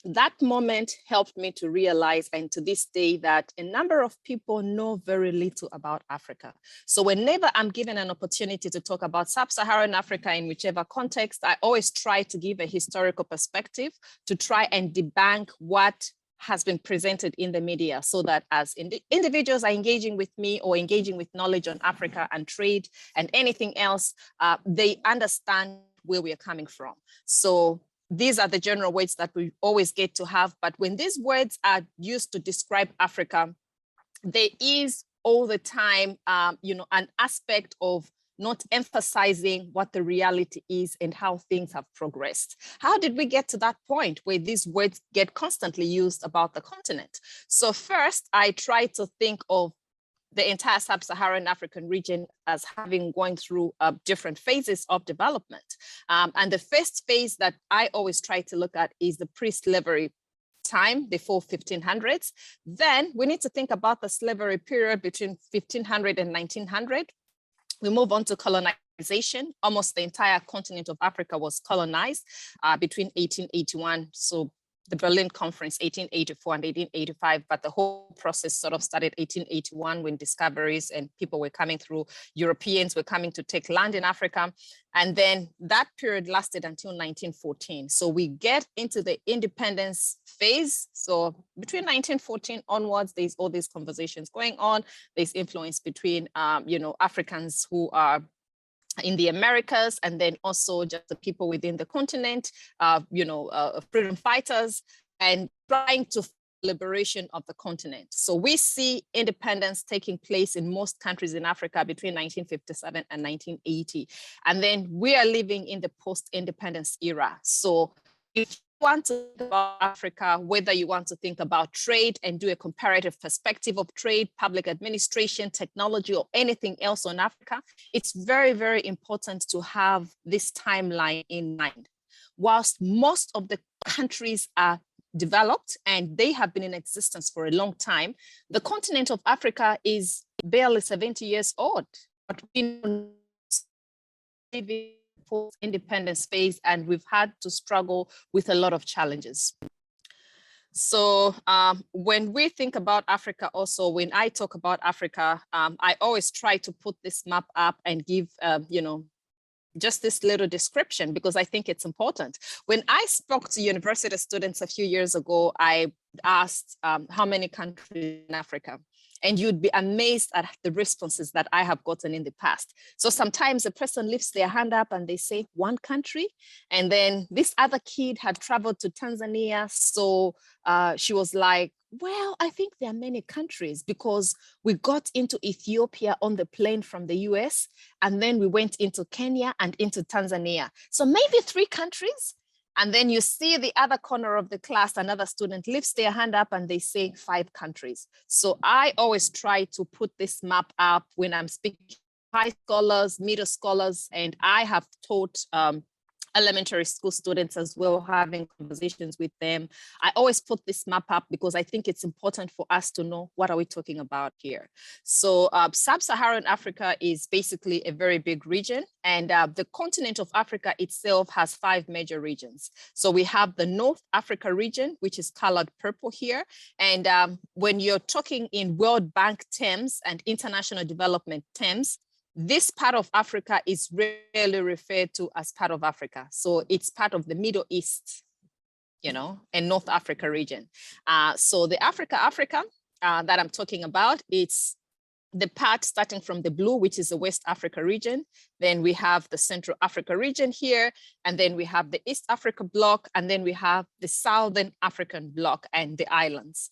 Speaker 4: That moment helped me to realize, and to this day, that a number of people know very little about Africa. So whenever I'm given an opportunity to talk about Sub-Saharan Africa in whichever context, I always try to give a historical perspective to try and debunk what has been presented in the media so that as individuals are engaging with me or engaging with knowledge on Africa and trade and anything else, they understand where we are coming from. So these are the general words that we always get to have. But when these words are used to describe Africa, there is all the time, an aspect of not emphasizing what the reality is and how things have progressed. How did we get to that point where these words get constantly used about the continent? So first, I try to think of the entire Sub-Saharan African region as having going through different phases of development. And the first phase that I always try to look at is the pre-slavery time before 1500s. Then we need to think about the slavery period between 1500 and 1900. We move on to colonization. Almost the entire continent of Africa was colonized between 1881. So the Berlin Conference, 1884 and 1885, but the whole process sort of started 1881 when discoveries and people were coming through, Europeans were coming to take land in Africa. And then that period lasted until 1914. So we get into the independence phase. So between 1914 onwards, there's all these conversations going on. There's influence between, Africans who are in the Americas, and then also just the people within the continent, freedom fighters, and trying to liberation of the continent. So we see independence taking place in most countries in Africa between 1957 and 1980. And then we are living in the post-independence era. So if you want to think about Africa, whether you want to think about trade and do a comparative perspective of trade, public administration, technology, or anything else on Africa, it's very, very important to have this timeline in mind. Whilst most of the countries are developed and they have been in existence for a long time, the continent of Africa is barely 70 years old. But we live post-independence phase, and we've had to struggle with a lot of challenges. So when we think about Africa also, when I talk about Africa, I always try to put this map up and give, just this little description because I think it's important. When I spoke to university students a few years ago, I asked how many countries in Africa, and you'd be amazed at the responses that I have gotten in the past. So sometimes a person lifts their hand up and they say one country, and then this other kid had traveled to Tanzania. So she was like, well, I think there are many countries because we got into Ethiopia on the plane from the US, and then we went into Kenya and into Tanzania. So maybe 3 countries. And then you see the other corner of the class, another student lifts their hand up and they say 5 countries. So I always try to put this map up when I'm speaking to high scholars, middle scholars, and I have taught elementary school students as well, having conversations with them. I always put this map up because I think it's important for us to know what are we talking about here. So Sub-Saharan Africa is basically a very big region, and the continent of Africa itself has 5 major regions. So we have the North Africa region, which is colored purple here. And when you're talking in World Bank terms and international development terms, this part of Africa is rarely referred to as part of Africa. So it's part of the Middle East, you know, and North Africa region. So the Africa that I'm talking about, it's the part starting from the blue, which is the West Africa region. Then we have the Central Africa region here, and then we have the East Africa bloc, and then we have the Southern African bloc and the islands.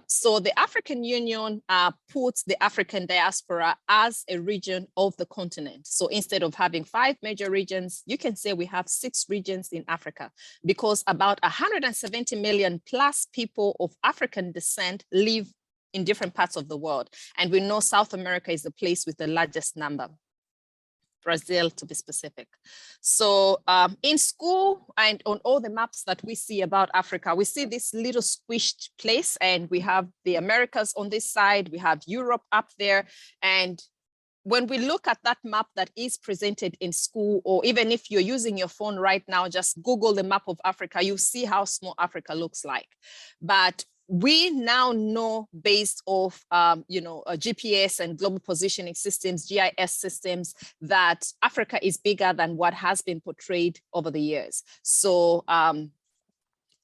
Speaker 4: So the African Union puts the African diaspora as a region of the continent. So instead of having 5 major regions, you can say we have 6 regions in Africa, because about 170 million plus people of African descent live in different parts of the world. And we know South America is the place with the largest number, Brazil to be specific. So in school and on all the maps that we see about Africa, we see this little squished place, and we have the Americas on this side, we have Europe up there. And when we look at that map that is presented in school, or even if you're using your phone right now, just Google the map of Africa, you see how small Africa looks like. But we now know, based off GPS and global positioning systems, GIS systems, that Africa is bigger than what has been portrayed over the years. So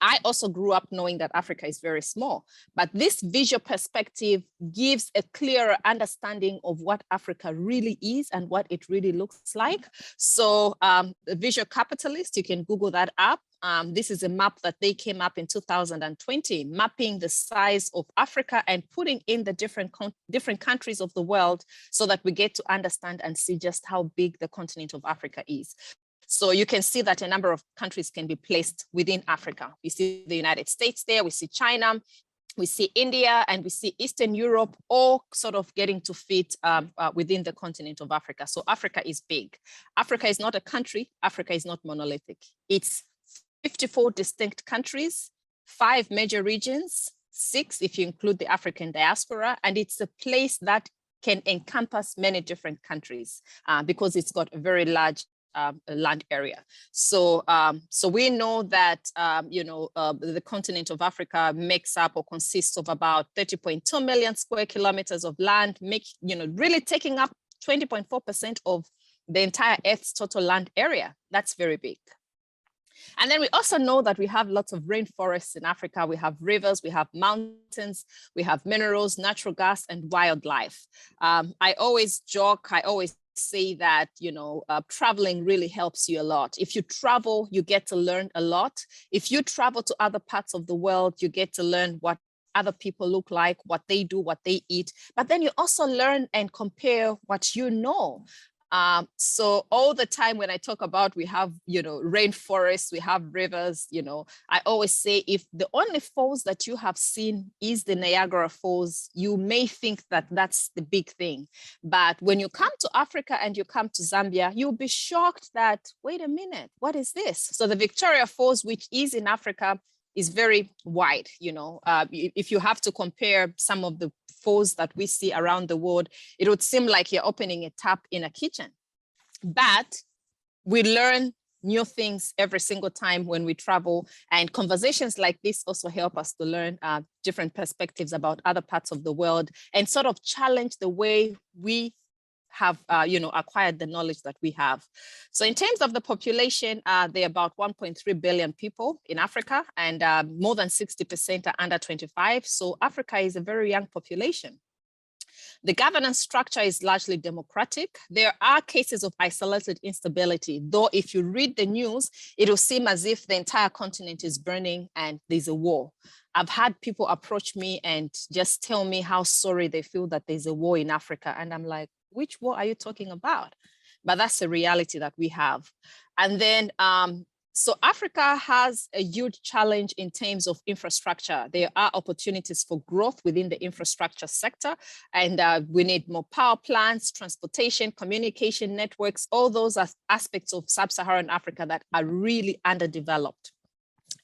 Speaker 4: I also grew up knowing that Africa is very small, but this visual perspective gives a clearer understanding of what Africa really is and what it really looks like. So the Visual Capitalist, you can Google that up. This is a map that they came up in 2020, mapping the size of Africa and putting in the different countries of the world so that we get to understand and see just how big the continent of Africa is. So you can see that a number of countries can be placed within Africa. We see the United States there, we see China, we see India, and we see Eastern Europe, all sort of getting to fit within the continent of Africa. So Africa is big. Africa is not a country. Africa is not monolithic. It's 54 distinct countries, 5 major regions, 6 if you include the African diaspora, and it's a place that can encompass many different countries because it's got a very large land area. So so we know that the continent of Africa makes up or consists of about 30.2 million square kilometers of land, really taking up 20.4% of the entire Earth's total land area. That's very big. And then we also know that we have lots of rainforests in Africa. We have rivers, we have mountains, we have minerals, natural gas, and wildlife. I always joke, I always say that, traveling really helps you a lot. If you travel, you get to learn a lot. If you travel to other parts of the world, you get to learn what other people look like, what they do, what they eat. But then you also learn and compare what you know. So all the time when I talk about we have, rainforests, we have rivers, I always say if the only falls that you have seen is the Niagara Falls, you may think that that's the big thing. But when you come to Africa and you come to Zambia, you'll be shocked that, wait a minute, what is this? So the Victoria Falls, which is in Africa, is very wide. If you have to compare some of the falls that we see around the world, it would seem like you're opening a tap in a kitchen. But we learn new things every single time when we travel, and conversations like this also help us to learn different perspectives about other parts of the world and sort of challenge the way we have acquired the knowledge that we have. So in terms of the population, there are about 1.3 billion people in Africa, and more than 60% are under 25. So Africa is a very young population. The governance structure is largely democratic. There are cases of isolated instability, though if you read the news, it will seem as if the entire continent is burning and there's a war. I've had people approach me and just tell me how sorry they feel that there's a war in Africa. And I'm like, which war are you talking about? But that's the reality that we have. And then, so Africa has a huge challenge in terms of infrastructure. There are opportunities for growth within the infrastructure sector, and we need more power plants, transportation, communication networks, all those aspects of Sub-Saharan Africa that are really underdeveloped.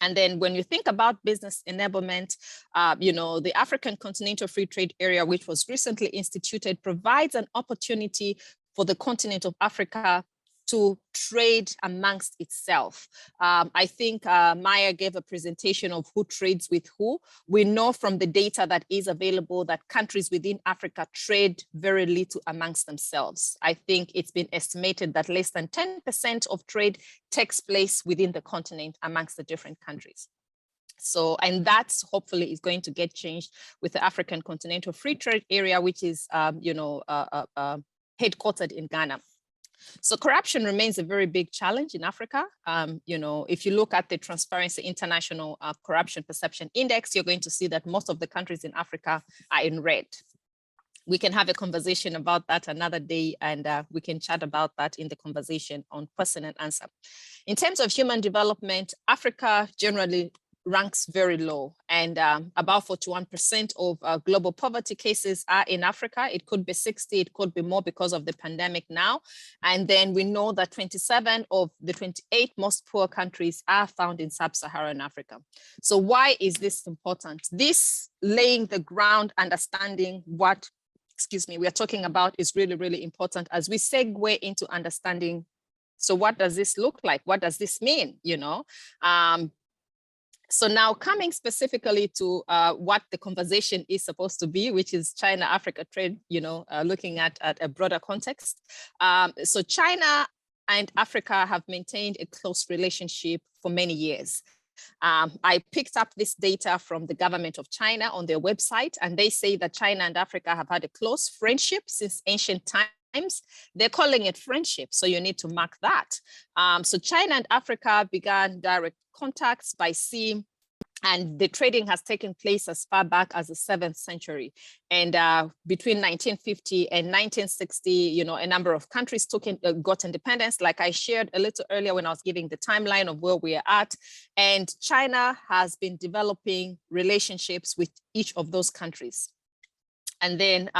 Speaker 4: And then when you think about business enablement, the African Continental Free Trade Area, which was recently instituted, provides an opportunity for the continent of Africa to trade amongst itself. I think Maya gave a presentation of who trades with who. We know from the data that is available that countries within Africa trade very little amongst themselves. I think it's been estimated that less than 10% of trade takes place within the continent amongst the different countries. So, and that's hopefully is going to get changed with the African Continental Free Trade Area, which is, headquartered in Ghana. So corruption remains a very big challenge in Africa. If you look at the Transparency International Corruption Perception Index, you're going to see that most of the countries in Africa are in red. We can have a conversation about that another day, and we can chat about that in the conversation on question and answer. In terms of human development, Africa generally ranks very low, and about 41% of global poverty cases are in Africa. It could be 60, it could be more because of the pandemic now. And then we know that 27 of the 28 most poor countries are found in Sub-Saharan Africa. So why is this important? This laying the ground, understanding what, we are talking about is really, really important as we segue into understanding, so what does this look like? What does this mean, So now coming specifically to what the conversation is supposed to be, which is China-Africa trade, looking at a broader context. So China and Africa have maintained a close relationship for many years. I picked up this data from the government of China on their website, and they say that China and Africa have had a close friendship since ancient times. They're calling it friendship, so you need to mark that. So China and Africa began direct contacts by sea, and the trading has taken place as far back as the 7th century. And between 1950 and 1960, a number of countries got independence, like I shared a little earlier when I was giving the timeline of where we are at. And China has been developing relationships with each of those countries. And then,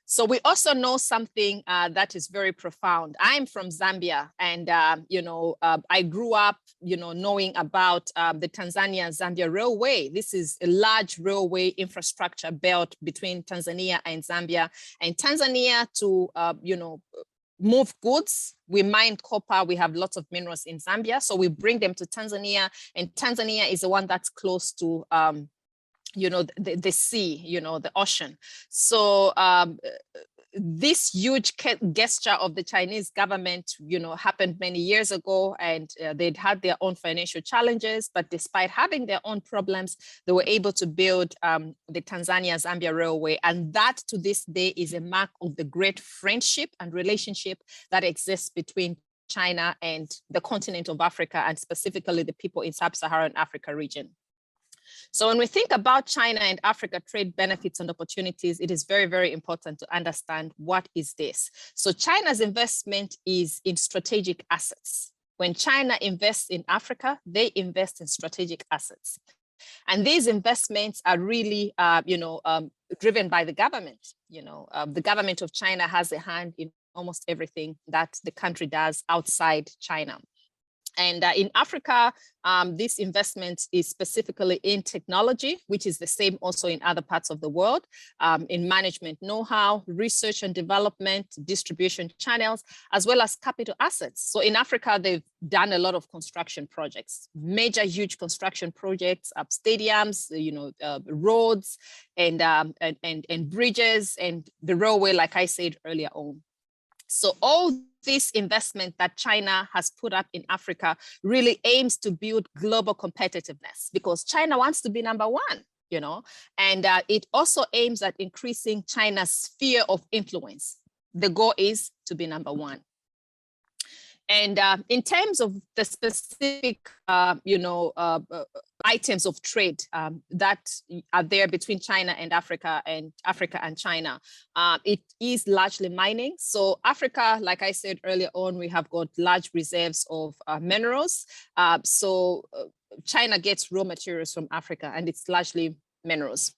Speaker 4: so we also know something that is very profound. I'm from Zambia, and I grew up, knowing about the Tanzania-Zambia Railway. This is a large railway infrastructure built between Tanzania and Zambia. And Tanzania to, move goods, we mine copper, we have lots of minerals in Zambia, so we bring them to Tanzania, and Tanzania is the one that's close to the sea, the ocean. So this huge gesture of the Chinese government, happened many years ago, and they'd had their own financial challenges, but despite having their own problems, they were able to build the Tanzania-Zambia Railway. And that to this day is a mark of the great friendship and relationship that exists between China and the continent of Africa, and specifically the people in Sub-Saharan Africa region. So when we think about China and Africa trade benefits and opportunities, it is very, very important to understand what is this. So China's investment is in strategic assets. When China invests in Africa, they invest in strategic assets. And these investments are really, driven by the government. The government of China has a hand in almost everything that the country does outside China. And in Africa, this investment is specifically in technology, which is the same also in other parts of the world, in management know-how, research and development, distribution channels, as well as capital assets. So in Africa, they've done a lot of construction projects, major, huge construction projects, stadiums, roads and bridges, and the railway, like I said earlier on. So all this investment that China has put up in Africa really aims to build global competitiveness, because China wants to be number one, you know, and it also aims at increasing China's sphere of influence. The goal is to be number one. And in terms of the specific, items of trade that are there between China and Africa and China, it is largely mining. So Africa, like I said earlier on, we have got large reserves of minerals. China gets raw materials from Africa, and it's largely minerals.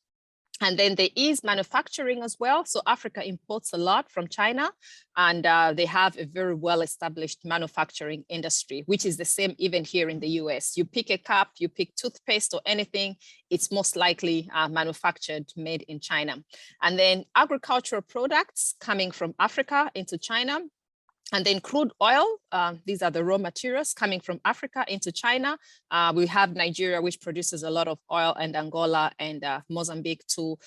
Speaker 4: And then there is manufacturing as well. So Africa imports a lot from China, and they have a very well-established manufacturing industry, which is the same even here in the US. You pick a cup, you pick toothpaste or anything, it's most likely manufactured, made in China. And then agricultural products coming from Africa into China. And then crude oil, these are the raw materials coming from Africa into China. We have Nigeria, which produces a lot of oil, and Angola and Mozambique too.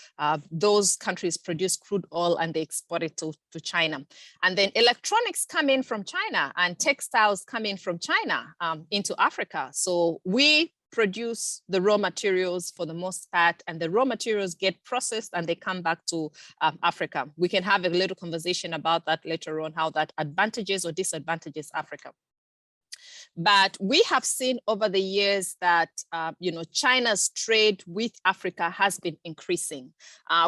Speaker 4: Those countries produce crude oil and they export it to China. And then electronics come in from China, and textiles come in from China into Africa. So we produce the raw materials for the most part, and the raw materials get processed and they come back to Africa. We can have a little conversation about that later on, how that advantages or disadvantages Africa. But we have seen over the years that China's trade with Africa has been increasing.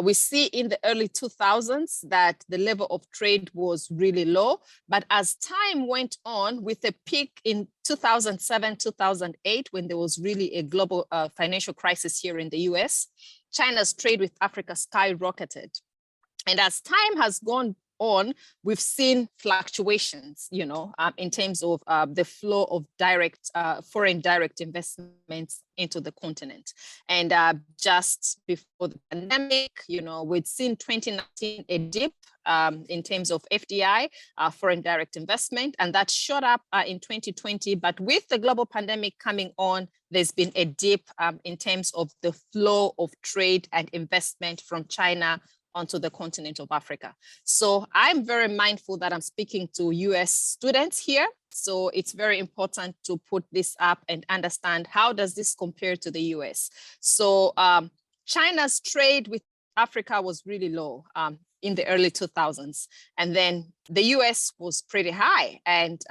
Speaker 4: We see in the early 2000s that the level of trade was really low, but as time went on, with a peak in 2007, 2008, when there was really a global financial crisis here in the US, China's trade with Africa skyrocketed. And as time has gone on, we've seen fluctuations, in terms of the flow of foreign direct investments into the continent. And just before the pandemic, we'd seen 2019 a dip in terms of FDI, foreign direct investment, and that shot up in 2020. But with the global pandemic coming on, there's been a dip in terms of the flow of trade and investment from China onto the continent of Africa. So I'm very mindful that I'm speaking to US students here. So it's very important to put this up and understand, how does this compare to the US? So China's trade with Africa was really low in the early 2000s. And then the US was pretty high. And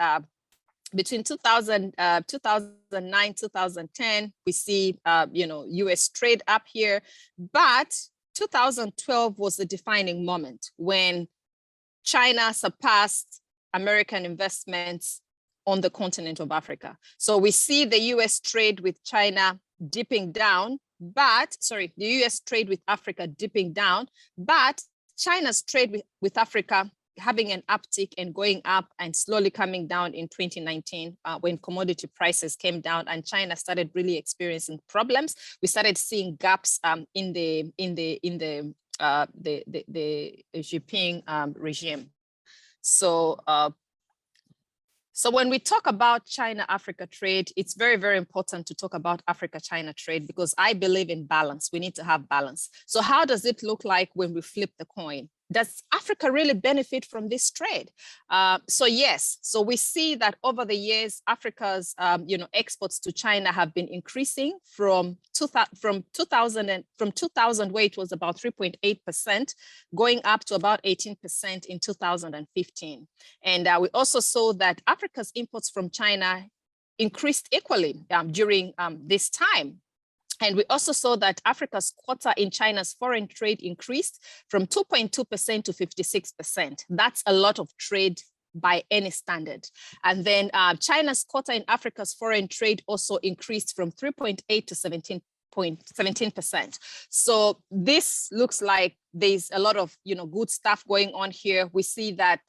Speaker 4: between 2009, 2010, we see, US trade up here, but 2012 was the defining moment when China surpassed American investments on the continent of Africa. So we see the US trade with China dipping down, the US trade with Africa dipping down, but China's trade with Africa having an uptick and going up and slowly coming down in 2019 when commodity prices came down and China started really experiencing problems. We started seeing gaps in the Jinping regime. So when we talk about China-Africa trade, it's very, very important to talk about Africa-China trade, because I believe in balance. We need to have balance. So how does it look like when we flip the coin? Does Africa really benefit from this trade? So yes, so we see that over the years, Africa's exports to China have been increasing from 2000 where it was about 3.8%, going up to about 18% in 2015. And we also saw that Africa's imports from China increased equally during this time. And we also saw that Africa's quota in China's foreign trade increased from 2.2% to 56%. That's a lot of trade by any standard. And then China's quota in Africa's foreign trade also increased from 3.8 to 17%. So this looks like there's a lot of good stuff going on here. We see that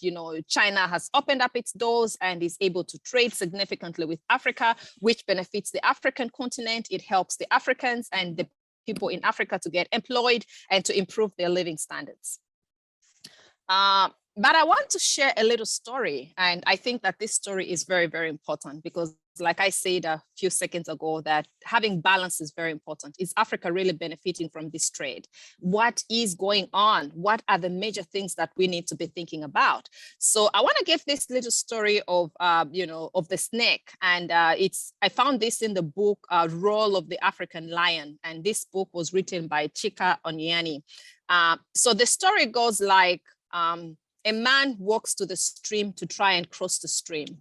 Speaker 4: China has opened up its doors and is able to trade significantly with Africa, which benefits the African continent. It helps the Africans and the people in Africa to get employed and to improve their living standards. But I want to share a little story, and I think that this story is very, very important, because like I said a few seconds ago, that having balance is very important. Is Africa really benefiting from this trade? What is going on? What are the major things that we need to be thinking about? So I want to give this little story of, of the snake. And I found this in the book, Role of the African Lion. And this book was written by Chika Onyani. So the story goes like, a man walks to the stream to try and cross the stream.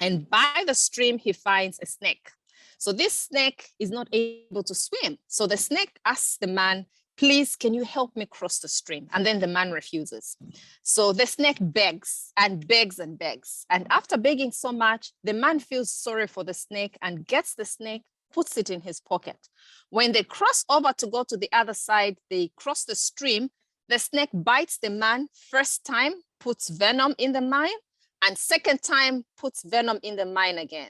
Speaker 4: And by the stream, he finds a snake. So this snake is not able to swim. So the snake asks the man, please, can you help me cross the stream? And then the man refuses. So the snake begs and begs and begs. And after begging so much, the man feels sorry for the snake and gets the snake, puts it in his pocket. When they cross over to go to the other side, they cross the stream, the snake bites the man first time, puts venom in the mine, and second time puts venom in the mine again.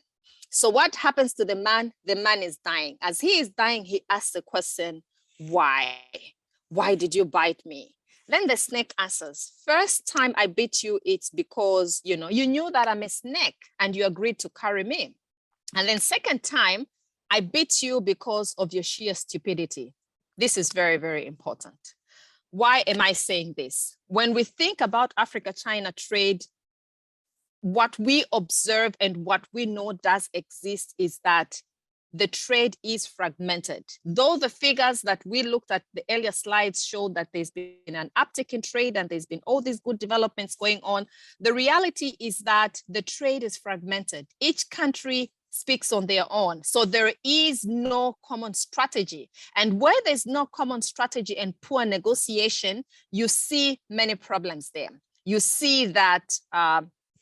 Speaker 4: So what happens to the man? The man is dying. As he is dying, he asks the question, why? Why did you bite me? Then the snake answers, first time I bit you, it's because, you knew that I'm a snake and you agreed to carry me. And then second time, I bit you because of your sheer stupidity. This is very, very important. Why am I saying this? When we think about Africa-China trade, what we observe and what we know does exist is that the trade is fragmented. Though the figures that we looked at the earlier slides showed that there's been an uptick in trade and there's been all these good developments going on, the reality is that the trade is fragmented. Each country speaks on their own. So there is no common strategy. And where there's no common strategy and poor negotiation, you see many problems there. You see that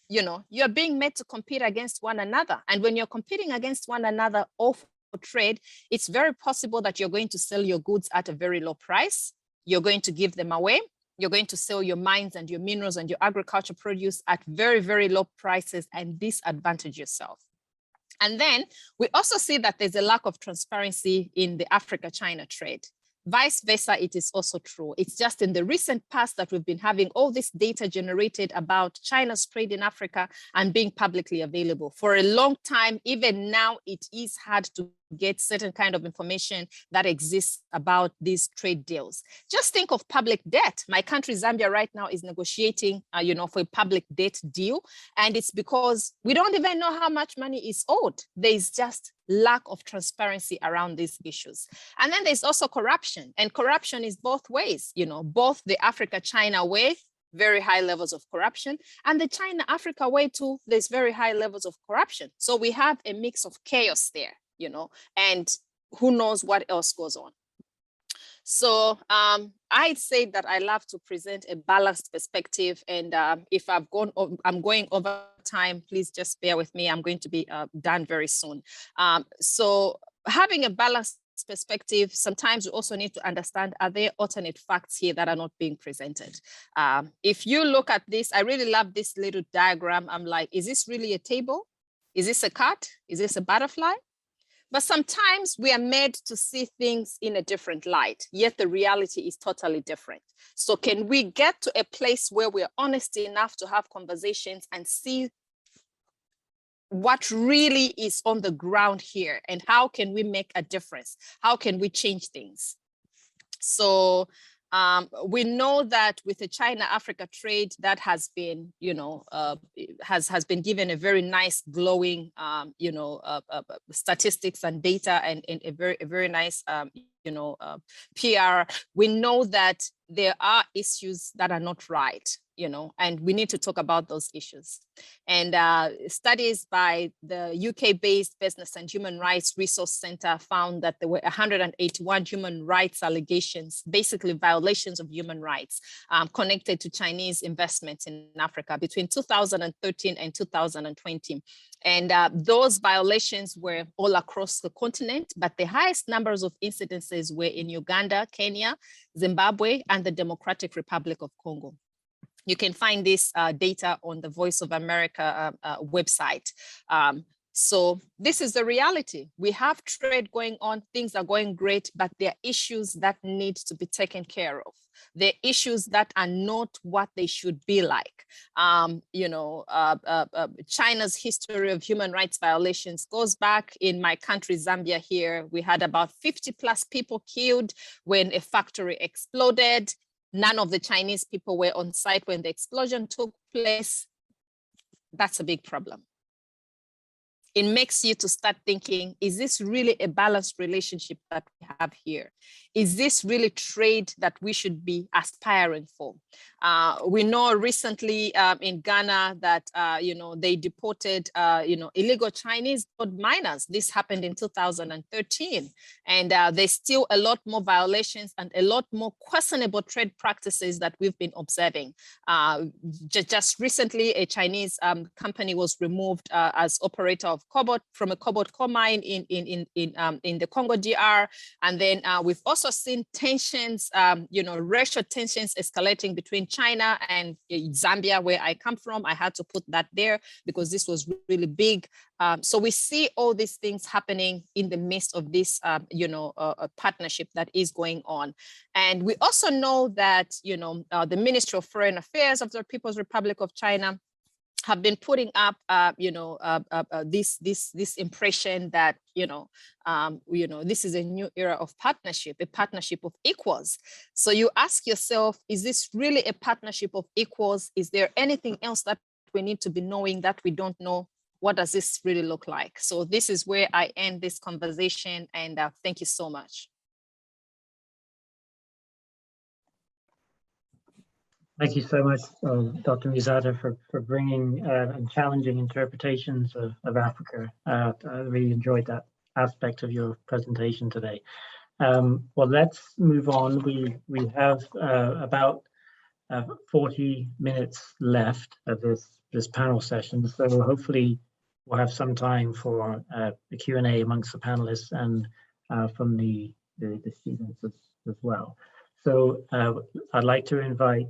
Speaker 4: you're being made to compete against one another. And when you're competing against one another or for trade, it's very possible that you're going to sell your goods at a very low price. You're going to give them away. You're going to sell your mines and your minerals and your agriculture produce at very, very low prices and disadvantage yourself. And then we also see that there's a lack of transparency in the Africa-China trade. Vice versa, it is also true. It's just in the recent past that we've been having all this data generated about China's trade in Africa and being publicly available. For a long time, even now, it is hard to get certain kind of information that exists about these trade deals. Just think of public debt. My country, Zambia, right now is negotiating, for a public debt deal. And it's because we don't even know how much money is owed. There's just lack of transparency around these issues. And then there's also corruption. And corruption is both ways, both the Africa-China way, very high levels of corruption, and the China-Africa way too, there's very high levels of corruption. So we have a mix of chaos there, and who knows what else goes on. So I'd say that I love to present a balanced perspective, and if I'm going over time, please just bear with me. I'm going to be done very soon. So having a balanced perspective, sometimes we also need to understand, are there alternate facts here that are not being presented? If you look at this, I really love this little diagram. I'm like, is this really a table? Is this a cat? Is this a butterfly? But sometimes we are made to see things in a different light, yet the reality is totally different. So can we get to a place where we're honest enough to have conversations and see what really is on the ground here and how can we make a difference? How can we change things? So we know that with the China-Africa trade, that has been, has been given a very nice glowing, statistics and data and a very nice, PR. We know that there are issues that are not right, and we need to talk about those issues. And studies by the UK-based Business and Human Rights Resource Center found that there were 181 human rights allegations, basically violations of human rights, connected to Chinese investments in Africa between 2013 and 2020. And those violations were all across the continent, but the highest numbers of incidences were in Uganda, Kenya, Zimbabwe, and the Democratic Republic of Congo. You can find this data on the Voice of America website. So this is the reality. We have trade going on, things are going great, but there are issues that need to be taken care of. There are issues that are not what they should be like. China's history of human rights violations goes back in my country, Zambia here. We had about 50+ people killed when a factory exploded. None of the Chinese people were on site when the explosion took place. That's a big problem. It makes you to start thinking, is this really a balanced relationship that we have here? Is this really trade that we should be aspiring for? We know recently in Ghana that, they deported, illegal Chinese gold miners. This happened in 2013. And there's still a lot more violations and a lot more questionable trade practices that we've been observing. Just recently, a Chinese company was removed as operator of cobalt from a cobalt coal mine in the Congo DR. And then we've also seen tensions, racial tensions escalating between China and Zambia, where I come from. I had to put that there because this was really big. So we see all these things happening in the midst of this, partnership that is going on. And we also know that, the Ministry of Foreign Affairs of the People's Republic of China have been putting up, this impression that, this is a new era of partnership, a partnership of equals. So you ask yourself, is this really a partnership of equals? Is there anything else that we need to be knowing that we don't know? What does this really look like? So this is where I end this conversation, and thank you so much.
Speaker 2: Thank you so much, Dr. Mizata, for bringing and challenging interpretations of Africa. I really enjoyed that aspect of your presentation today. Well, let's move on. We have about 40 minutes left of this panel session, so hopefully we'll have some time for the Q&A amongst the panelists and from the students as well. So I'd like to invite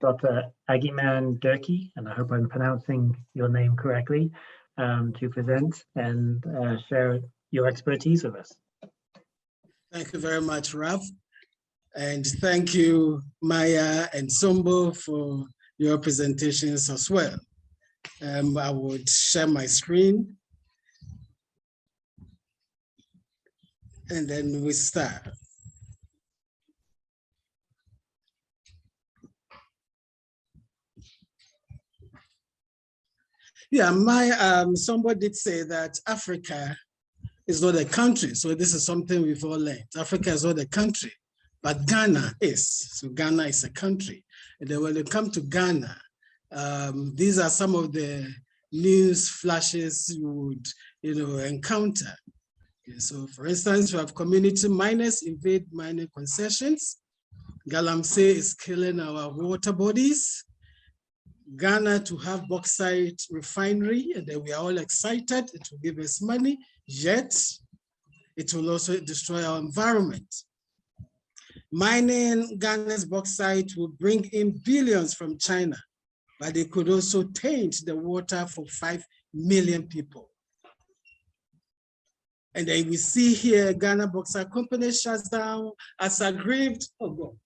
Speaker 2: Dr. Agiman Derkyi, and I hope I'm pronouncing your name correctly, to present and share your expertise with us.
Speaker 5: Thank you very much, Ralph. And thank you, Maya and Sombo, for your presentations as well. I would share my screen. And then we start. Yeah, somebody did say that Africa is not a country. So this is something we've all learned. Africa is not a country, but Ghana is. So Ghana is a country. And then when you come to Ghana, these are some of the news flashes you would, encounter. Okay, so for instance, we have community miners invade mining concessions. Galamsey is killing our water bodies. Ghana to have bauxite refinery, and then we are all excited. It will give us money, yet it will also destroy our environment. Mining Ghana's bauxite will bring in billions from China, but it could also taint the water for 5 million people. And then we see here, Ghana Bauxite Company shuts down as aggrieved. Oh God.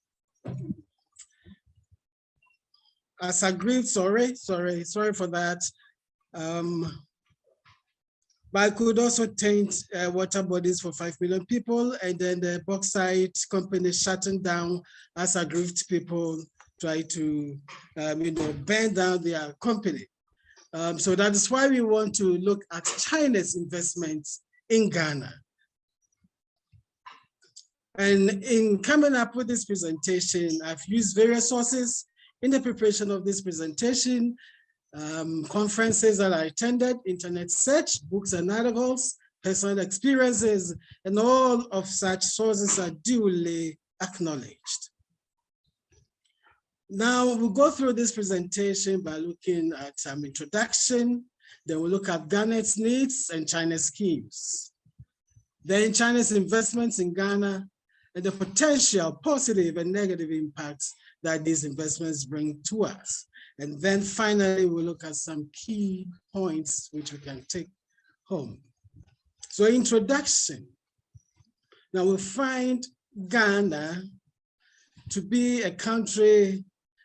Speaker 5: As aggrieved, sorry for that. But it could also taint water bodies for 5 million people, and then the bauxite company shutting down as aggrieved people try to, burn down their company. So that is why we want to look at China's investments in Ghana. And in coming up with this presentation, I've used various sources in the preparation of this presentation, conferences that I attended, internet search, books and articles, personal experiences, and all of such sources are duly acknowledged. Now we'll go through this presentation by looking at some introduction, then we'll look at Ghana's needs and China's schemes. Then China's investments in Ghana and the potential positive and negative impacts that these investments bring to us. And then finally, we'll look at some key points which we can take home. So introduction. Now we find Ghana to be a country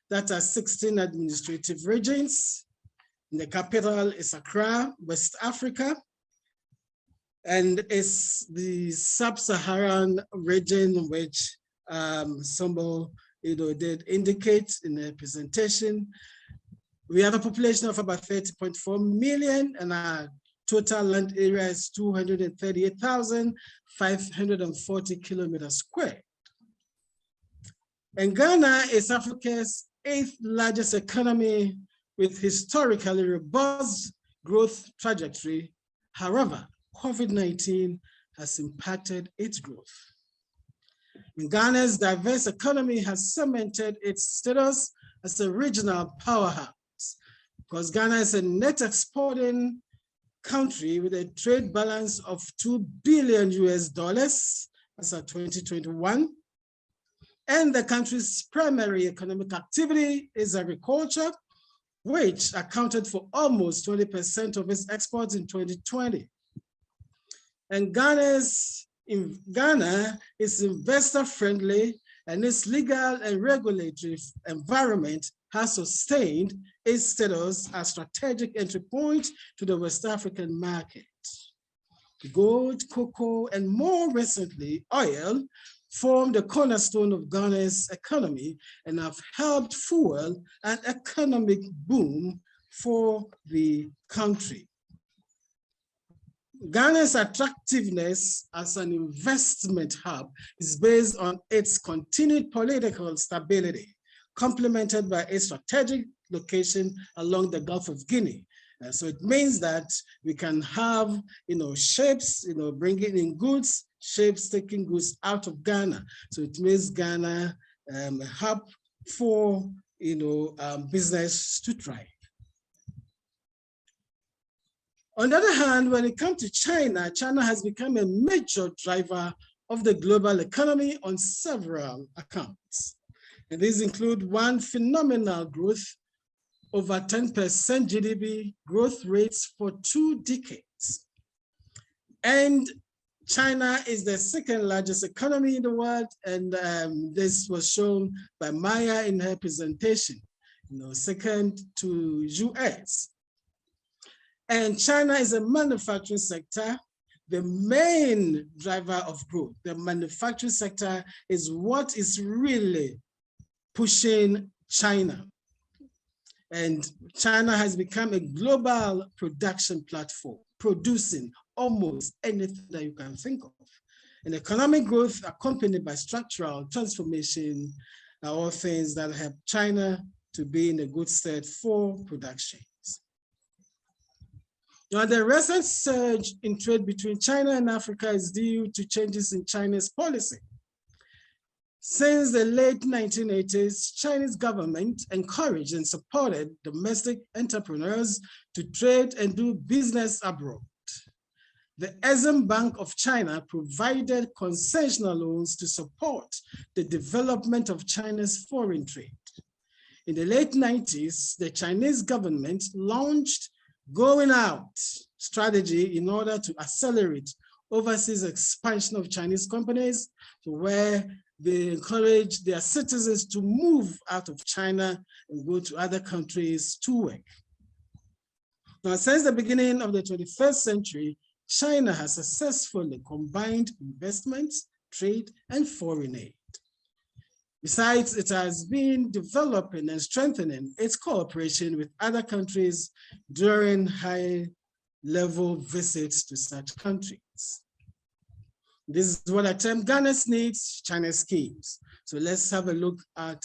Speaker 5: that has 16 administrative regions. The capital is Accra, West Africa, and it's the Sub-Saharan region, which Sombo did indicate in the presentation. We have a population of about 30.4 million, and our total land area is 238,540 kilometers square. And Ghana is Africa's 8th largest economy with historically robust growth trajectory. However, COVID-19 has impacted its growth. And Ghana's diverse economy has cemented its status as a regional powerhouse, because Ghana is a net exporting country with a trade balance of $2 billion as of 2021. And the country's primary economic activity is agriculture, which accounted for almost 20% of its exports in 2020. And Ghana is investor friendly, and its legal and regulatory environment has sustained its status as strategic entry point to the West African market. Gold, cocoa, and more recently, oil form the cornerstone of Ghana's economy and have helped fuel an economic boom for the country. Ghana's attractiveness as an investment hub is based on its continued political stability, complemented by a strategic location along the Gulf of Guinea. So it means that we can have, ships, bringing in goods, ships taking goods out of Ghana. So it makes Ghana a hub for, business to thrive. On the other hand, when it comes to China, China has become a major driver of the global economy on several accounts. And these include one, phenomenal growth, over 10% GDP growth rates for 2 decades. And China is the second largest economy in the world, and this was shown by Maya in her presentation, second to US. And China is a manufacturing sector, the main driver of growth. The manufacturing sector is what is really pushing China. And China has become a global production platform, producing almost anything that you can think of. And economic growth accompanied by structural transformation are all things that help China to be in a good state for production. Now, the recent surge in trade between China and Africa is due to changes in China's policy. Since the late 1980s, Chinese government encouraged and supported domestic entrepreneurs to trade and do business abroad. The Exim Bank of China provided concessional loans to support the development of China's foreign trade. In the late 90s, the Chinese government launched going out strategy in order to accelerate overseas expansion of Chinese companies to where they encourage their citizens to move out of China and go to other countries to work. Now, since the beginning of the 21st century, China has successfully combined investments, trade, and foreign aid. Besides, it has been developing and strengthening its cooperation with other countries during high-level visits to such countries. This is what I term Ghana's needs, China's schemes. So let's have a look at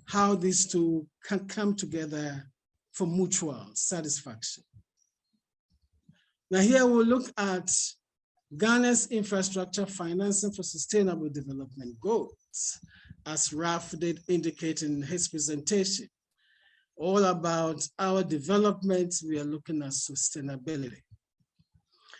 Speaker 5: how these two can come together for mutual satisfaction. Now here we'll look at Ghana's infrastructure financing for sustainable development goals, as Ralph did indicate in his presentation. All about our development, we are looking at sustainability.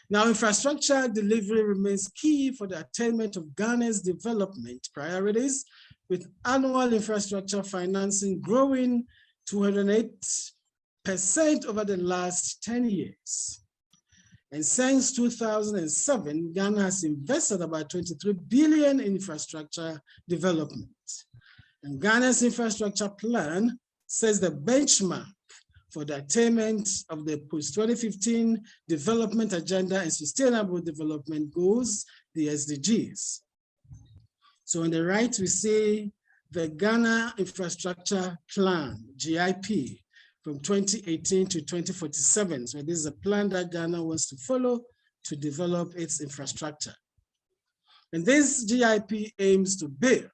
Speaker 5: Now, infrastructure delivery remains key for the attainment of Ghana's development priorities, with annual infrastructure financing growing 208% over the last 10 years. And since 2007, Ghana has invested about 23 billion in infrastructure development. And Ghana's infrastructure plan sets the benchmark for the attainment of the post-2015 development agenda and sustainable development goals, the SDGs. So on the right, we see the Ghana Infrastructure Plan, GIP, from 2018 to 2047. So this is a plan that Ghana wants to follow to develop its infrastructure. And this GIP aims to build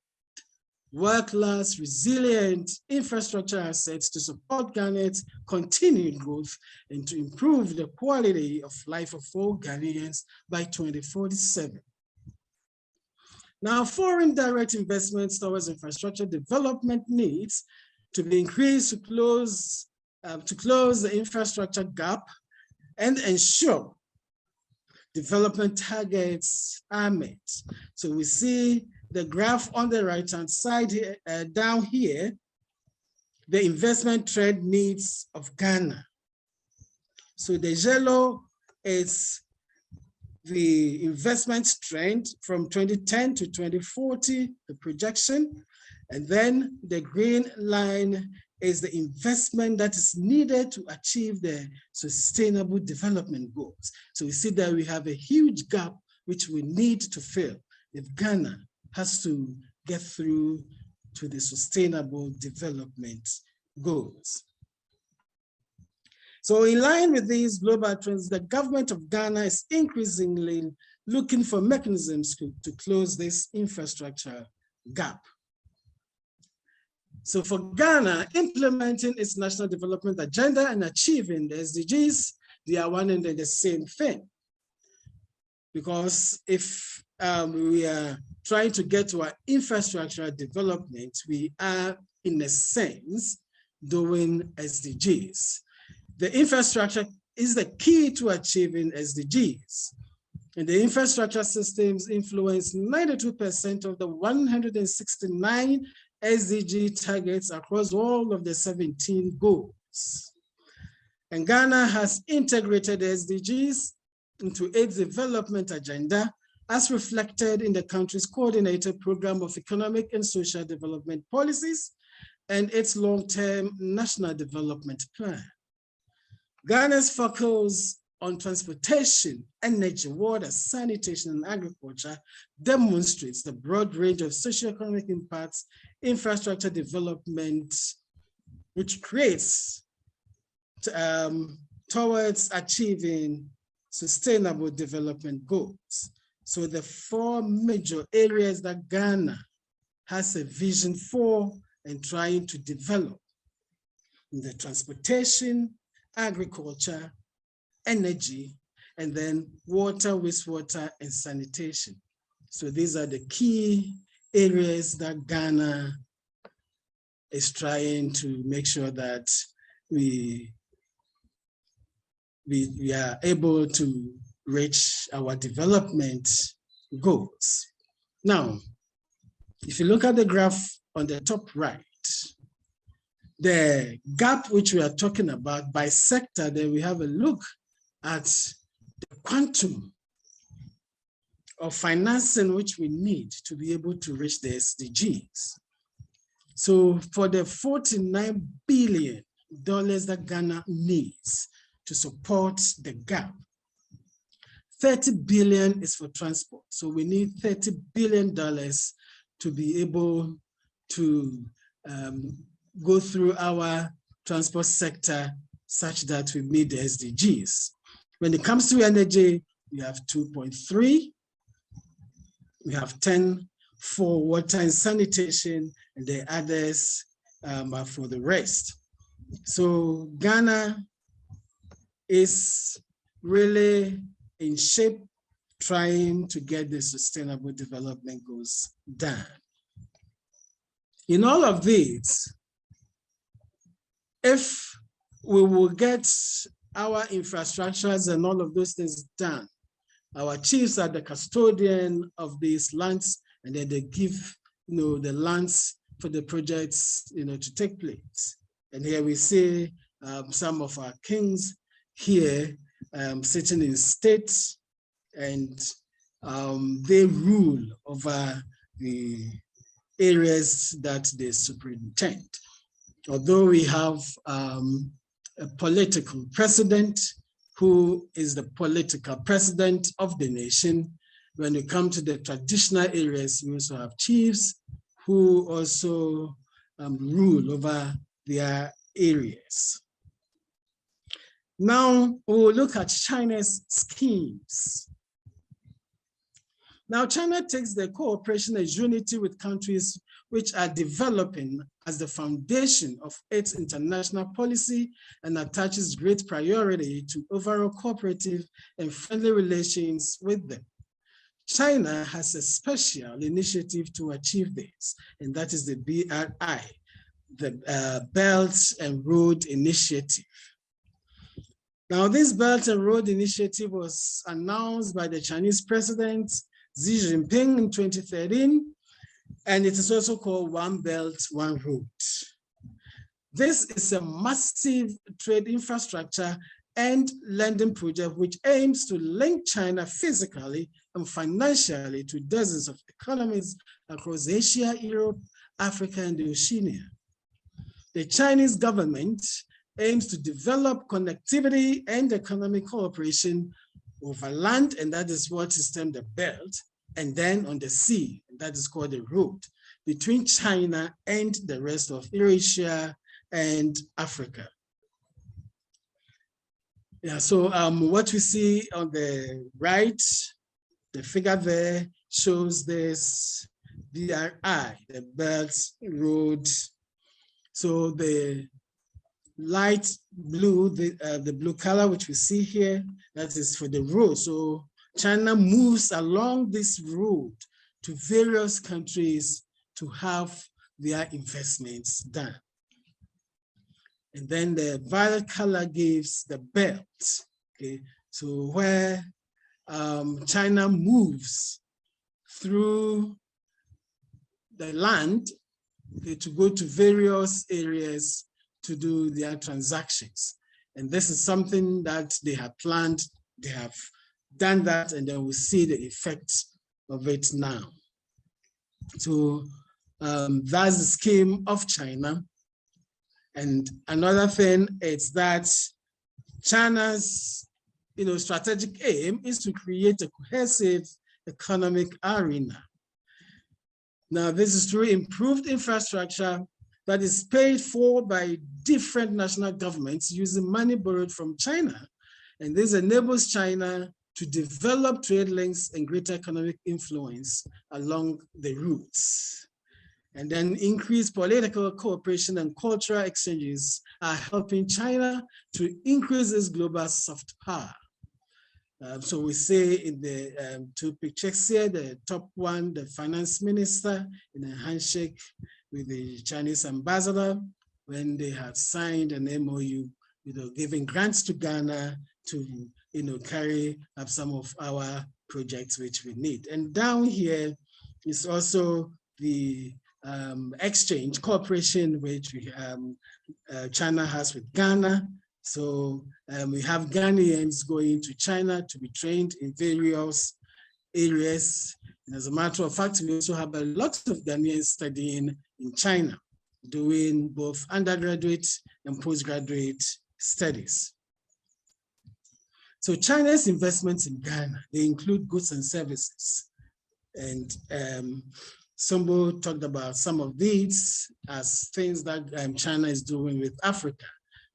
Speaker 5: world-class, resilient infrastructure assets to support Ghana's continued growth and to improve the quality of life of all Ghanaians by 2047. Now, foreign direct investments towards infrastructure development needs to be increased to close the infrastructure gap and ensure development targets are met. So we see the graph on the right-hand side here, down here, the investment trend needs of Ghana. So the yellow is the investment trend from 2010 to 2040, the projection. And then the green line is the investment that is needed to achieve the sustainable development goals. So we see that we have a huge gap which we need to fill if Ghana has to get through to the sustainable development goals. So in line with these global trends, the government of Ghana is increasingly looking for mechanisms to close this infrastructure gap. So for Ghana, implementing its national development agenda and achieving the SDGs, they are one and the same thing. Because if we are trying to get to our infrastructure development, we are, in a sense, doing SDGs. The infrastructure is the key to achieving SDGs. And the infrastructure systems influence 92% of the 169 SDG targets across all of the 17 goals. And Ghana has integrated the SDGs into its development agenda as reflected in the country's coordinated program of economic and social development policies and its long-term national development plan. Ghana's focus on transportation, energy, water, sanitation, and agriculture demonstrates the broad range of socioeconomic impacts infrastructure development, which creates towards achieving sustainable development goals. So the four major areas that Ghana has a vision for and trying to develop: in the transportation, agriculture, energy, and then water, wastewater, and sanitation. So these are the key areas that Ghana is trying to make sure that we are able to reach our development goals. Now, if you look at the graph on the top right, the gap which we are talking about by sector, then we have a look at the quantum of financing which we need to be able to reach the SDGs. So for the $49 billion that Ghana needs to support the gap, 30 billion is for transport. So we need $30 billion to be able to go through our transport sector such that we meet the SDGs. When it comes to energy, we have 2.3, we have 10 for water and sanitation, and the others are for the rest. So Ghana is really in shape trying to get the sustainable development goals done. In all of these, if we will get our infrastructures and all of those things done, our chiefs are the custodian of these lands, and then they give the lands for the projects to take place. And here we see some of our kings here sitting in states, and they rule over the areas that they superintend. Although we have a political president who is the political president of the nation, when we come to the traditional areas, we also have chiefs who also rule over their areas. Now we'll look at China's schemes. Now China takes the cooperation and unity with countries which are developing as the foundation of its international policy and attaches great priority to overall cooperative and friendly relations with them. China has a special initiative to achieve this, and that is the BRI, the Belt and Road Initiative. Now, this Belt and Road Initiative was announced by the Chinese President Xi Jinping in 2013, and it is also called One Belt, One Road. This is a massive trade infrastructure and lending project which aims to link China physically and financially to dozens of economies across Asia, Europe, Africa, and Oceania. The Chinese government aims to develop connectivity and economic cooperation over land, and that is what is termed the belt, and then on the sea, and that is called the road, between China and the rest of Eurasia and Africa. Yeah, so what we see on the right, the figure there shows this BRI, the Belt Road. So the light blue, the blue color, which we see here, that is for the road. So China moves along this road to various countries to have their investments done. And then the violet color gives the belt, okay? So where China moves through the land, okay, to go to various areas to do their transactions. And this is something that they have planned, they have done that, and then we'll see the effects of it now. So that's the scheme of China. And another thing is that China's strategic aim is to create a cohesive economic arena. Now, this is through improved infrastructure that is paid for by different national governments using money borrowed from China. And this enables China to develop trade links and greater economic influence along the routes. And then increased political cooperation and cultural exchanges are helping China to increase its global soft power. So we say in the two pictures here, the top one, the finance minister in a handshake with the Chinese ambassador when they had signed an MOU, giving grants to Ghana to, carry up some of our projects which we need. And down here is also the exchange cooperation which China has with Ghana. So we have Ghanaians going to China to be trained in various areas. And as a matter of fact, we also have a lot of Ghanaians studying in China, doing both undergraduate and postgraduate studies. So China's investments in Ghana, they include goods and services. And Sombo talked about some of these as things that China is doing with Africa.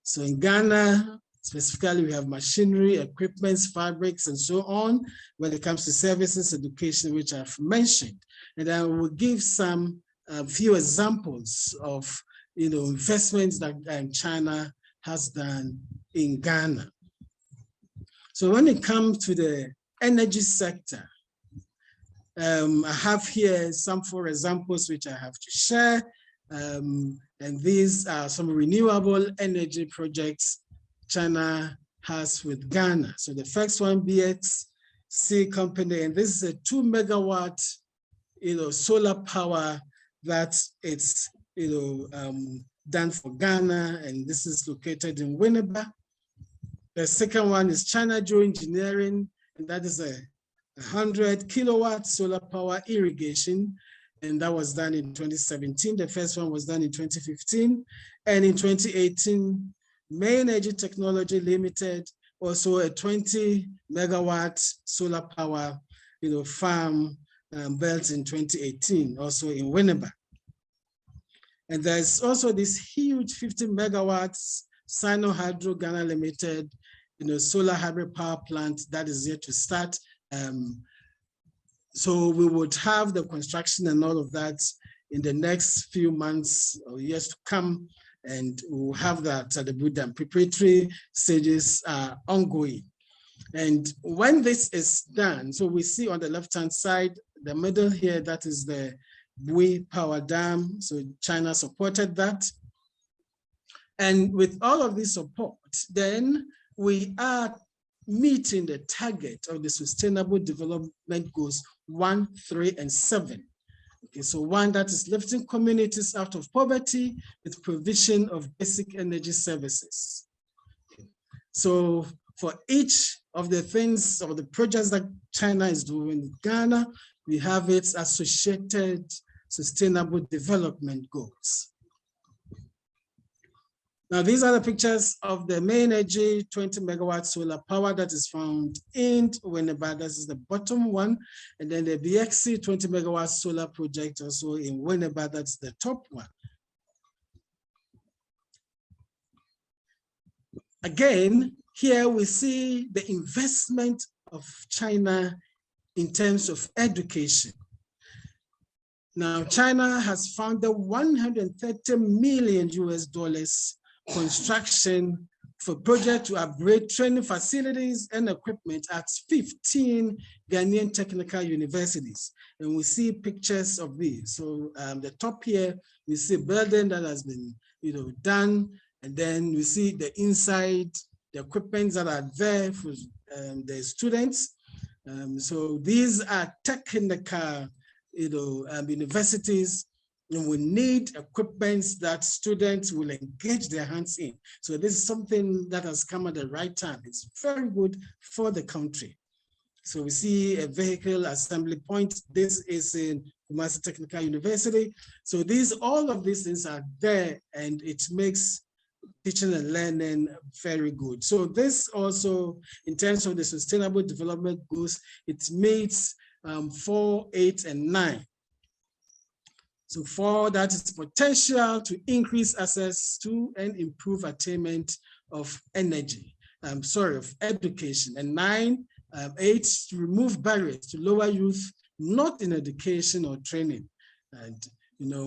Speaker 5: So in Ghana, specifically, we have machinery, equipments, fabrics, and so on, when it comes to services, education, which I've mentioned. And I will give some few examples of investments that China has done in Ghana. So when it comes to the energy sector, I have here some 4 examples which I have to share. And these are some renewable energy projects China has with Ghana. So the first one, BXC company, and this is a 2 megawatt, solar power that it's, done for Ghana, and this is located in Winneba. The second one is China Geoengineering, and that is a 100 kilowatt solar power irrigation. And that was done in 2017. The first one was done in 2015. And in 2018, Maya Energy Technology Limited, also a 20 megawatt solar power farm built in 2018, also in Winneba. And there's also this huge 50 megawatts Sino Hydro Ghana Limited, solar hybrid power plant that is yet to start. So we would have the construction and all of that in the next few months or years to come, and we'll have that at the Buddha. Preparatory stages are ongoing. And when this is done, so we see on the left-hand side, the middle here, that is the Bui Power Dam. So China supported that. And with all of this support, then we are meeting the target of the Sustainable Development Goals 1, 3, and 7. Okay, so 1, that is lifting communities out of poverty with provision of basic energy services. Okay. So for each of the things or the projects that China is doing in Ghana, we have its associated Sustainable Development Goals. Now, these are the pictures of the Maya Energy 20 megawatt solar power that is found in Winneba. This is the bottom one. And then the BXC 20 megawatt solar project also in Winneba, that's the top one. Again, here we see the investment of China in terms of education. Now, China has funded $130 million construction for project to upgrade training facilities and equipment at 15 Ghanaian technical universities. And we see pictures of these. So the top here, we see a building that has been done. And then we see the inside, the equipment that are there for the students. So these are technical universities, and we need equipment that students will engage their hands in. So this is something that has come at the right time. It's very good for the country. So we see a vehicle assembly point. This is in Kumasi Technical University. So all of these things are there, and it makes teaching and learning very good. So this also, in terms of the Sustainable Development Goals, it meets 4, 8, and 9. So 4, that is potential to increase access to and improve attainment of energy, of education. And 9, 8, to remove barriers to lower youth, not in education or training. And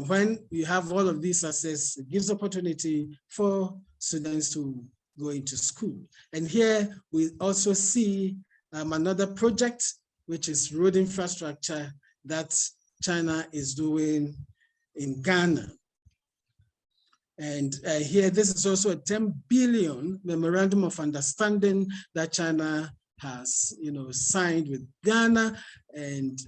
Speaker 5: when you have all of these access, it gives opportunity for students to go into school. And here we also see another project, which is road infrastructure that China is doing in Ghana. And here, this is also a 10 billion memorandum of understanding that China has, signed with Ghana. And,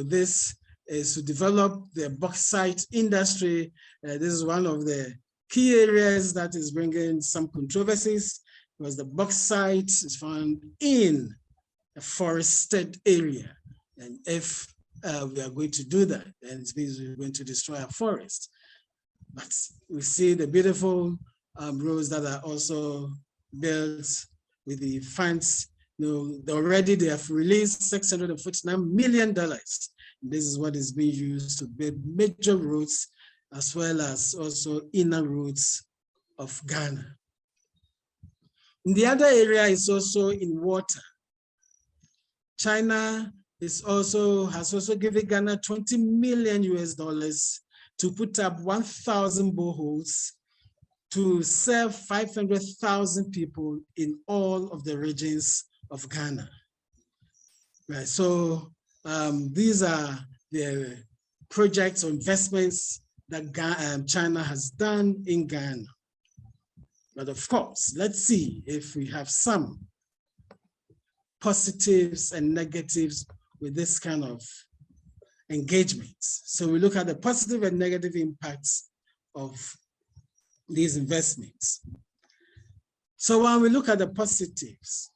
Speaker 5: this is to develop the bauxite industry. This is one of the key areas that is bringing some controversies, because the bauxite is found in a forested area. And if we are going to do that, then it means we're going to destroy our forest. But we see the beautiful roads that are also built with the funds. Already they have released $649 million. This is what is being used to build major roads, as well as also inner roads of Ghana. And the other area is also in water. China has also given Ghana $20 million to put up 1,000 boreholes to serve 500,000 people in all of the regions of Ghana. Right, so these are the projects or investments that China has done in Ghana. But of course, let's see if we have some positives and negatives with this kind of engagements. So we look at the positive and negative impacts of these investments. So when we look at the positives,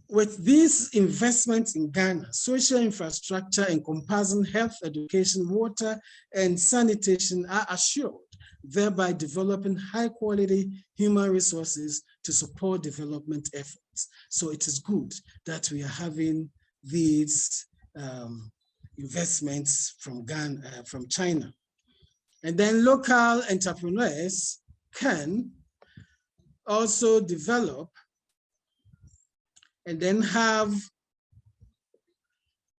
Speaker 5: with these investments in Ghana, social infrastructure encompassing health, education, water, and sanitation are assured, thereby developing high-quality human resources to support development efforts. So it is good that we are having these investments from Ghana, from China. And then local entrepreneurs can also develop and then have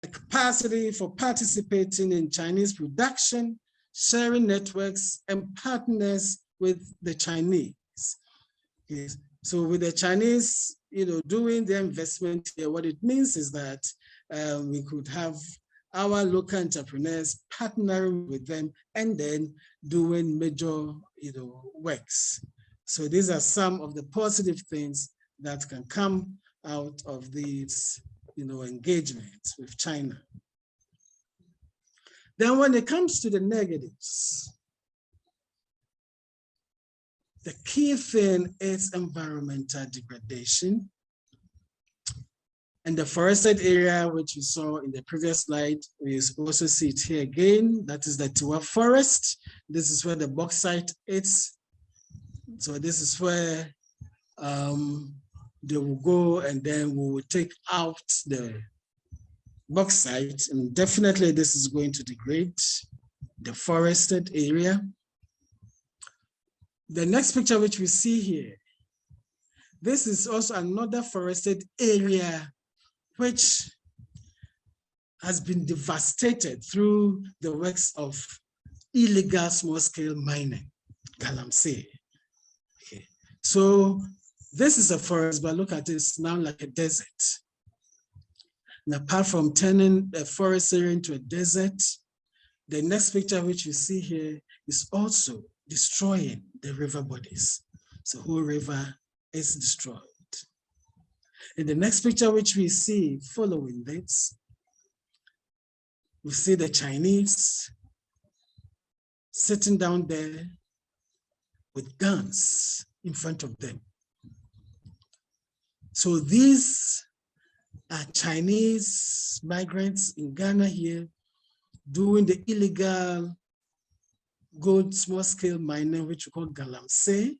Speaker 5: a capacity for participating in Chinese production, sharing networks, and partners with the Chinese. Yes. So with the Chinese, doing the investment here, what it means is that we could have our local entrepreneurs partnering with them and then doing major, works. So these are some of the positive things that can come out of these, engagements with China. Then when it comes to the negatives, the key thing is environmental degradation. And the forested area, which we saw in the previous slide, we also see it here again. That is the Tiwa forest. This is where the bauxite is. So this is where they will go, and then we will take out the bauxite, and definitely this is going to degrade the forested area. The next picture which we see here, this is also another forested area which has been devastated through the works of illegal small-scale mining, galamsey. Okay. So this is a forest, but look at it, it's now like a desert. And apart from turning a forest area into a desert, the next picture which you see here is also destroying the river bodies. So the whole river is destroyed. In the next picture which we see following this, we see the Chinese sitting down there with guns in front of them. So these are Chinese migrants in Ghana here doing the illegal gold small-scale mining, which we call galamsey,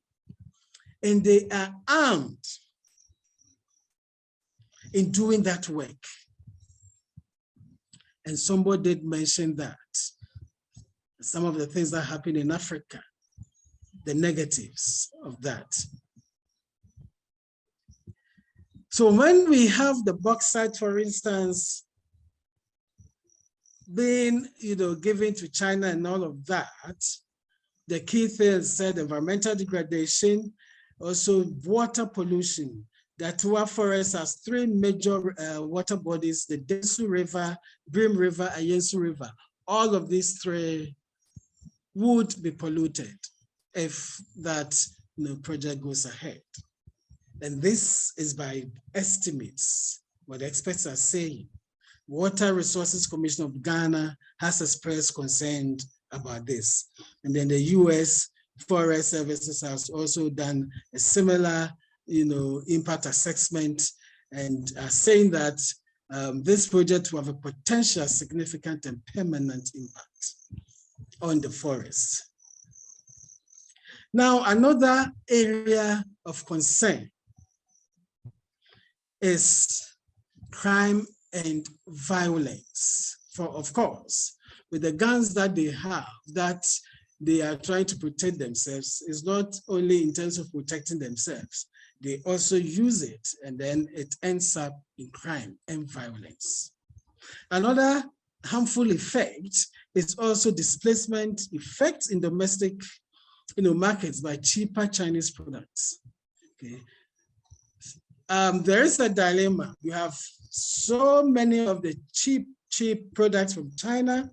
Speaker 5: and they are armed in doing that work. And somebody did mention that some of the things that happen in Africa, the negatives of that. So when we have the bauxite, for instance, being given to China and all of that, the key things said environmental degradation, also water pollution. The Tiwa Forest has three major water bodies, the Densu River, Brim River, and Yensu River. All of these three would be polluted if that project goes ahead. And this is by estimates, what the experts are saying. Water Resources Commission of Ghana has expressed concern about this. And then the US Forest Services has also done a similar impact assessment and are saying that this project will have a potential significant and permanent impact on the forest. Now, another area of concern is crime and violence. Of course, with the guns that they have, that they are trying to protect themselves, is not only in terms of protecting themselves, they also use it, and then it ends up in crime and violence. Another harmful effect is also displacement effects in domestic markets by cheaper Chinese products. Okay. There is a dilemma. You have so many of the cheap products from China,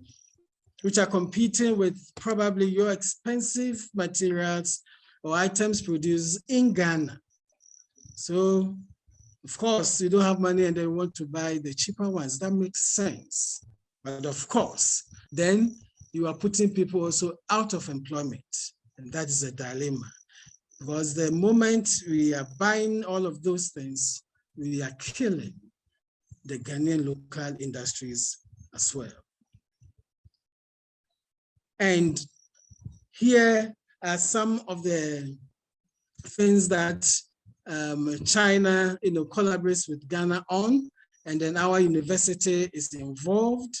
Speaker 5: which are competing with probably your expensive materials or items produced in Ghana. So, of course, you don't have money and they want to buy the cheaper ones. That makes sense. But of course, then you are putting people also out of employment. And that is a dilemma. Because the moment we are buying all of those things, we are killing the Ghanaian local industries as well. And here are some of the things that China, collaborates with Ghana on, and then our university is involved.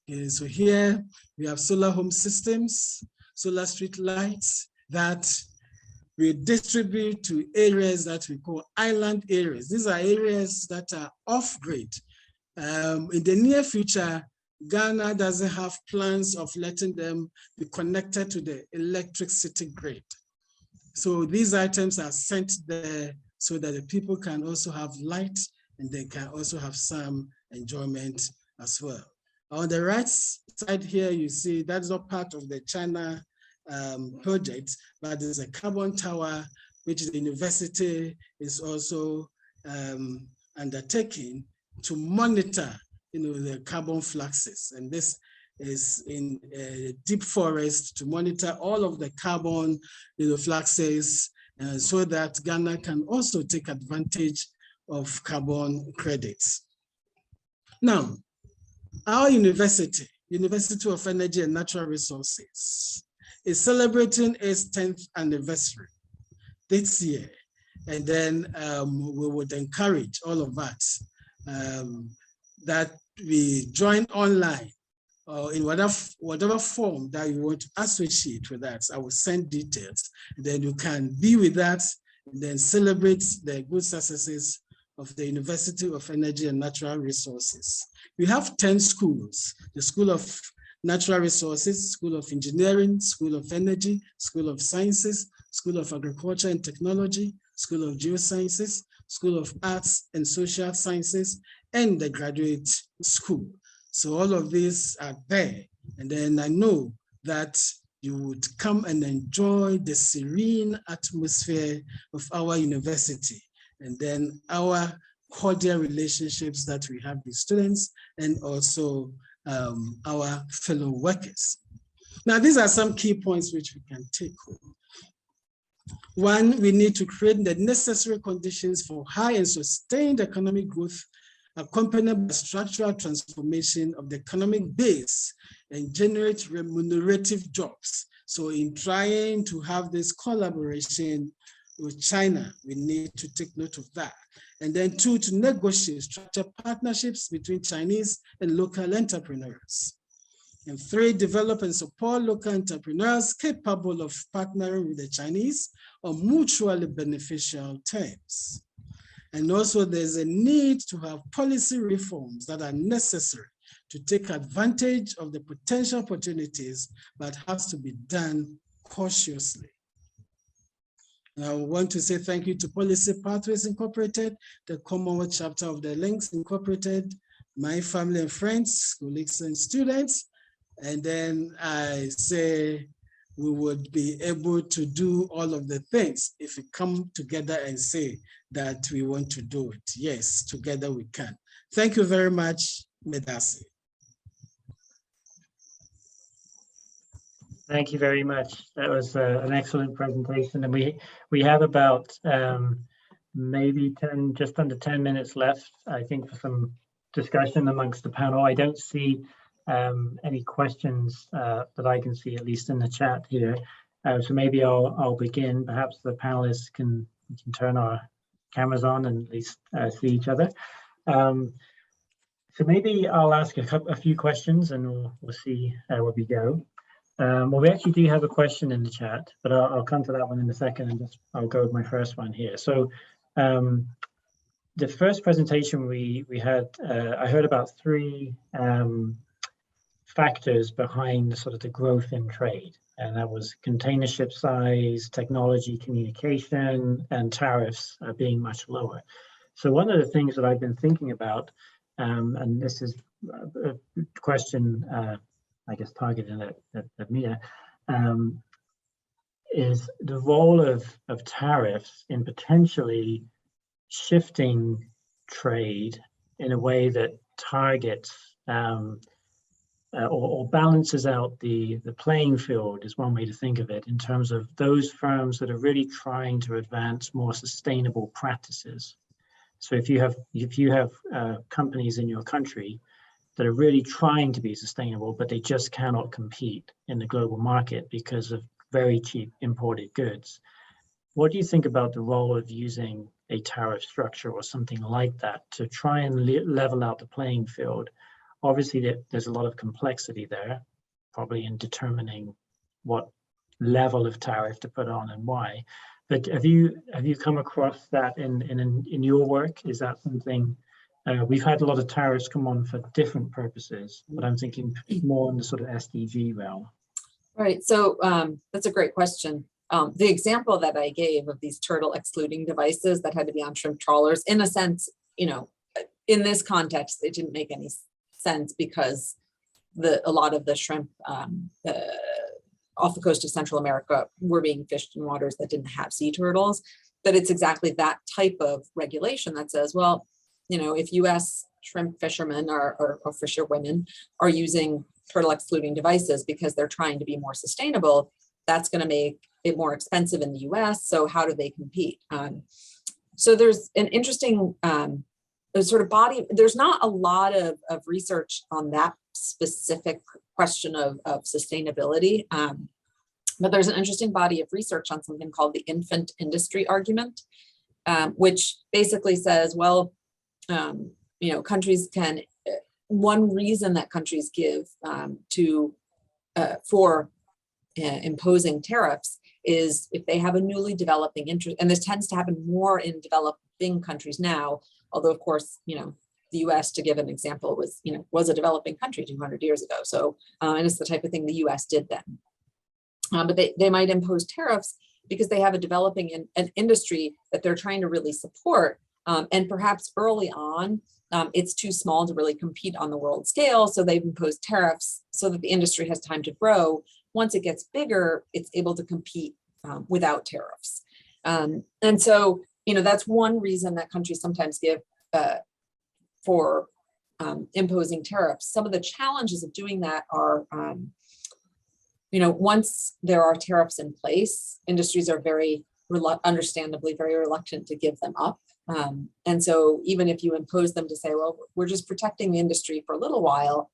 Speaker 5: Okay, so here we have solar home systems, solar street lights that we distribute to areas that we call island areas. These are areas that are off-grid. In the near future, Ghana doesn't have plans of letting them be connected to the electricity grid. So these items are sent there so that the people can also have light and they can also have some enjoyment as well. On the right side here, you see that's not part of the China project, but there's a carbon tower, which the university is also undertaking to monitor the carbon fluxes. And this is in a deep forest to monitor all of the carbon fluxes so that Ghana can also take advantage of carbon credits. Now, our university, University of Energy and Natural Resources, is celebrating its 10th anniversary this year. And then we would encourage all of us that we join online or in whatever form that you want to associate with us. I will send details. Then you can be with us and then celebrate the good successes of the University of Energy and Natural Resources. We have 10 schools: the School of Natural Resources, School of Engineering, School of Energy, School of Sciences, School of Agriculture and Technology, School of Geosciences, School of Arts and Social Sciences, and the Graduate School. So all of these are there. And then I know that you would come and enjoy the serene atmosphere of our university, and then our cordial relationships that we have with students and also our fellow workers. Now, these are some key points which we can take home. One, we need to create the necessary conditions for high and sustained economic growth, accompanied by structural transformation of the economic base and generate remunerative jobs. So in trying to have this collaboration with China, we need to take note of that. And then two, to negotiate structured partnerships between Chinese and local entrepreneurs. And three, develop and support local entrepreneurs capable of partnering with the Chinese on mutually beneficial terms. And also there's a need to have policy reforms that are necessary to take advantage of the potential opportunities, but has to be done cautiously. And I want to say thank you to Policy Pathways Incorporated, the Commonwealth chapter of the Links Incorporated, my family and friends, colleagues and students. And then I say we would be able to do all of the things if we come together and say that we want to do it. Yes, together we can. Thank you very much, Medasi.
Speaker 2: Thank you very much. That was an excellent presentation, and we have about maybe just under 10 minutes left, I think, for some discussion amongst the panel. I don't see any questions that I can see, at least in the chat here. So maybe I'll begin. Perhaps the panelists can turn our cameras on and at least see each other. So maybe I'll ask a few questions and we'll see where we go. Well, we actually do have a question in the chat, but I'll come to that one in a second, and I'll go with my first one here. So the first presentation we had, I heard about three factors behind sort of the growth in trade, and that was container ship size, technology, communication, and tariffs being much lower. So one of the things that I've been thinking about, and this is a question I guess targeted at Mia, is the role of tariffs in potentially shifting trade in a way that targets or balances out the playing field is one way to think of it, in terms of those firms that are really trying to advance more sustainable practices. So if you have companies in your country that are really trying to be sustainable, but they just cannot compete in the global market because of very cheap imported goods, what do you think about the role of using a tariff structure or something like that to try and level out the playing field? Obviously, there's a lot of complexity there, probably in determining what level of tariff to put on and why. But have you come across that in your work? Is that something? We've had a lot of tariffs come on for different purposes, but I'm thinking more in the sort of SDG realm.
Speaker 3: Right. So that's a great question. The example that I gave of these turtle excluding devices that had to be on shrimp trawlers, in a sense, in this context, it didn't make any sense because a lot of the shrimp off the coast of Central America were being fished in waters that didn't have sea turtles. But it's exactly that type of regulation that says, well, if U.S. shrimp fishermen or fisherwomen are using turtle excluding devices because they're trying to be more sustainable, that's going to make it more expensive in the U.S. So how do they compete? So there's an interesting sort of body. There's not a lot of research on that specific question of sustainability, but there's an interesting body of research on something called the infant industry argument, which basically says, well, countries can. One reason that countries give for imposing tariffs is if they have a newly developing interest, and this tends to happen more in developing countries now, although of course, the US, to give an example, was a developing country 200 years ago. So, and it's the type of thing the US did then. But they might impose tariffs because they have a developing an industry that they're trying to really support. And perhaps early on, it's too small to really compete on the world scale. So they've imposed tariffs so that the industry has time to grow. Once it gets bigger, it's able to compete without tariffs. And so, that's one reason that countries sometimes give for imposing tariffs. Some of the challenges of doing that are, once there are tariffs in place, industries are understandably very reluctant to give them up. And so even if you impose them to say, well, we're just protecting the industry for a little while,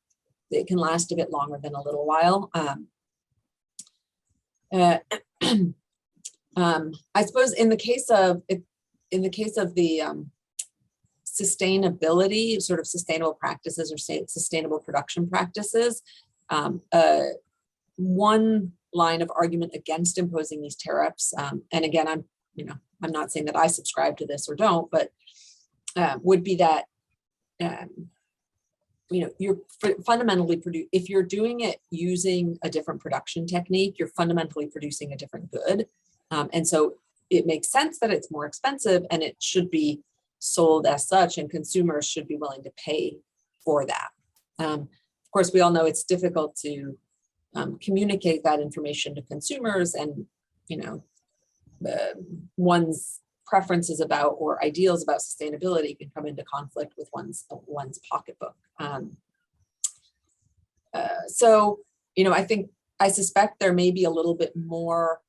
Speaker 3: it can last a bit longer than a little while. I suppose in the case of the sustainability, sort of sustainable practices or sustainable production practices, one line of argument against imposing these tariffs, and again, I'm not saying that I subscribe to this or don't, but would be that you're fundamentally if you're doing it using a different production technique, you're fundamentally producing a different good, and so it makes sense that it's more expensive and it should be sold as such, and consumers should be willing to pay for that. Of course, we all know it's difficult to communicate that information to consumers, and one's preferences about or ideals about sustainability can come into conflict with one's pocketbook. So I suspect there may be a little bit more.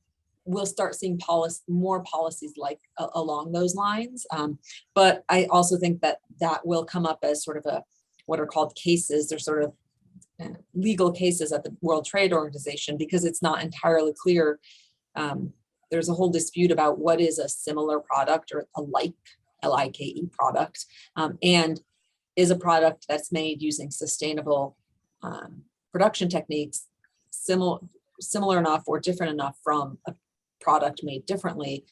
Speaker 3: We'll start seeing more policies like along those lines, but I also think that will come up as sort of what are called cases. They're sort of legal cases at the World Trade Organization, because it's not entirely clear. There's a whole dispute about what is a similar product or a like product, and is a product that's made using sustainable production techniques similar enough or different enough from a product made differently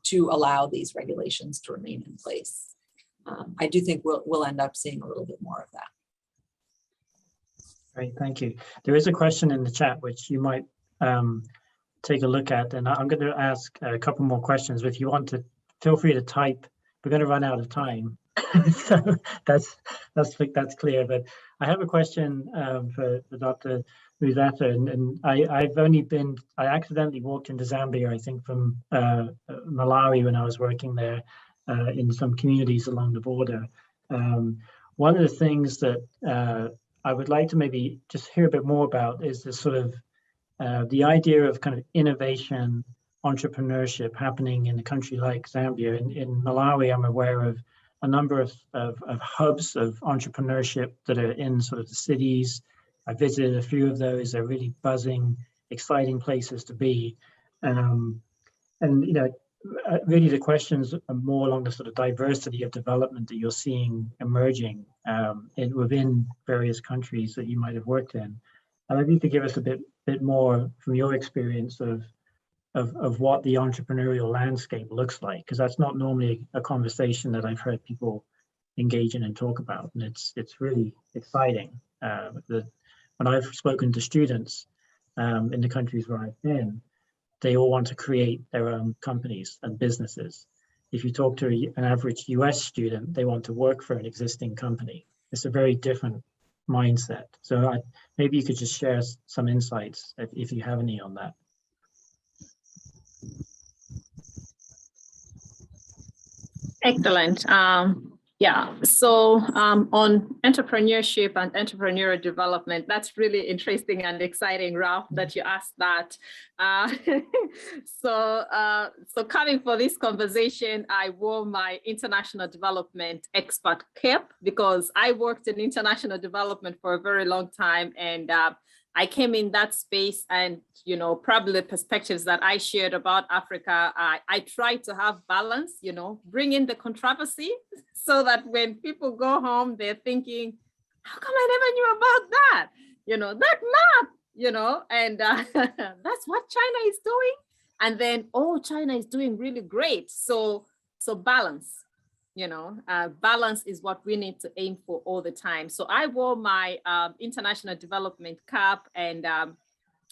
Speaker 3: to allow these regulations to remain in place. I do think we'll end up seeing a little bit more of that.
Speaker 2: Great, thank you. There is a question in the chat which you might take a look at, and I'm going to ask a couple more questions. If you want to, feel free to type. We're going to run out of time, so that's clear. But I have a question for Dr. Rosetta, and I accidentally walked into Zambia, I think from Malawi when I was working there in some communities along the border. One of the things that I would like to maybe just hear a bit more about is this sort of the idea of kind of innovation, entrepreneurship happening in a country like Zambia. In Malawi, I'm aware of a number of hubs of entrepreneurship that are in sort of the cities. I visited a few of those. They're really buzzing, exciting places to be. And you know, really the questions are more along the sort of diversity of development that you're seeing emerging within various countries that you might have worked in. And maybe you could give us a bit more from your experience of what the entrepreneurial landscape looks like, because that's not normally a conversation that I've heard people engage in and talk about, and it's really exciting. When I've spoken to students in the countries where I've been, they all want to create their own companies and businesses. If you talk to an average US student, they want to work for an existing company. It's a very different mindset. So maybe you could just share some insights if you have any on that.
Speaker 4: Excellent. Yeah, so on entrepreneurship and entrepreneurial development, that's really interesting and exciting, Ralph, that you asked that. So coming for this conversation, I wore my international development expert cap because I worked in international development for a very long time, and I came in that space, and you know, probably the perspectives that I shared about Africa, I tried to have balance, you know, bring in the controversy so that when people go home, they're thinking, how come I never knew about that? You know, that map, you know, and that's what China is doing. And then, oh, China is doing really great. So balance. You know, balance is what we need to aim for all the time. So I wore my international development cap, and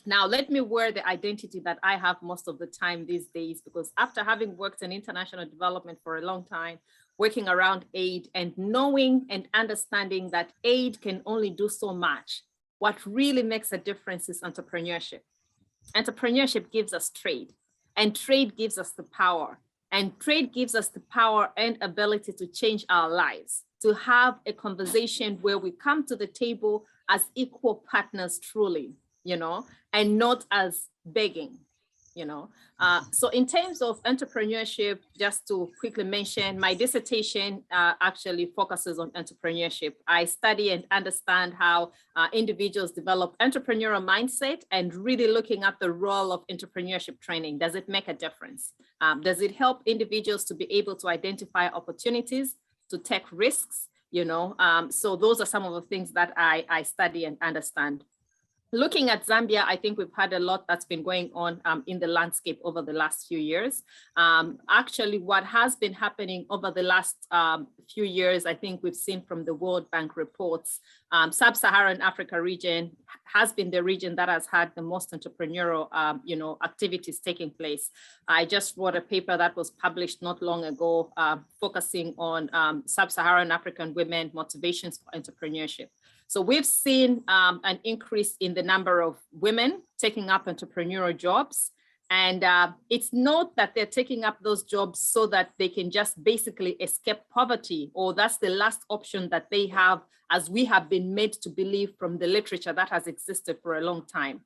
Speaker 4: now let me wear the identity that I have most of the time these days, because after having worked in international development for a long time, working around aid and knowing and understanding that aid can only do so much, what really makes a difference is entrepreneurship. Entrepreneurship gives us trade, and trade gives us the power. And trade gives us the power and ability to change our lives, to have a conversation where we come to the table as equal partners truly, you know, and not as begging, you know. So in terms of entrepreneurship, just to quickly mention, my dissertation actually focuses on entrepreneurship. I study and understand how individuals develop entrepreneurial mindset, and really looking at the role of entrepreneurship training. Does it make a difference? Does it help individuals to be able to identify opportunities, to take risks, you know? So those are some of the things that I study and understand. Looking at Zambia, I think we've had a lot that's been going on in the landscape over the last few years. Actually, what has been happening over the last few years, I think we've seen from the World Bank reports, Sub-Saharan Africa region has been the region that has had the most entrepreneurial you know, activities taking place. I just wrote a paper that was published not long ago, focusing on Sub-Saharan African women motivations for entrepreneurship. So we've seen an increase in the number of women taking up entrepreneurial jobs. And it's not that they're taking up those jobs so that they can just basically escape poverty, or that's the last option that they have, as we have been made to believe from the literature that has existed for a long time.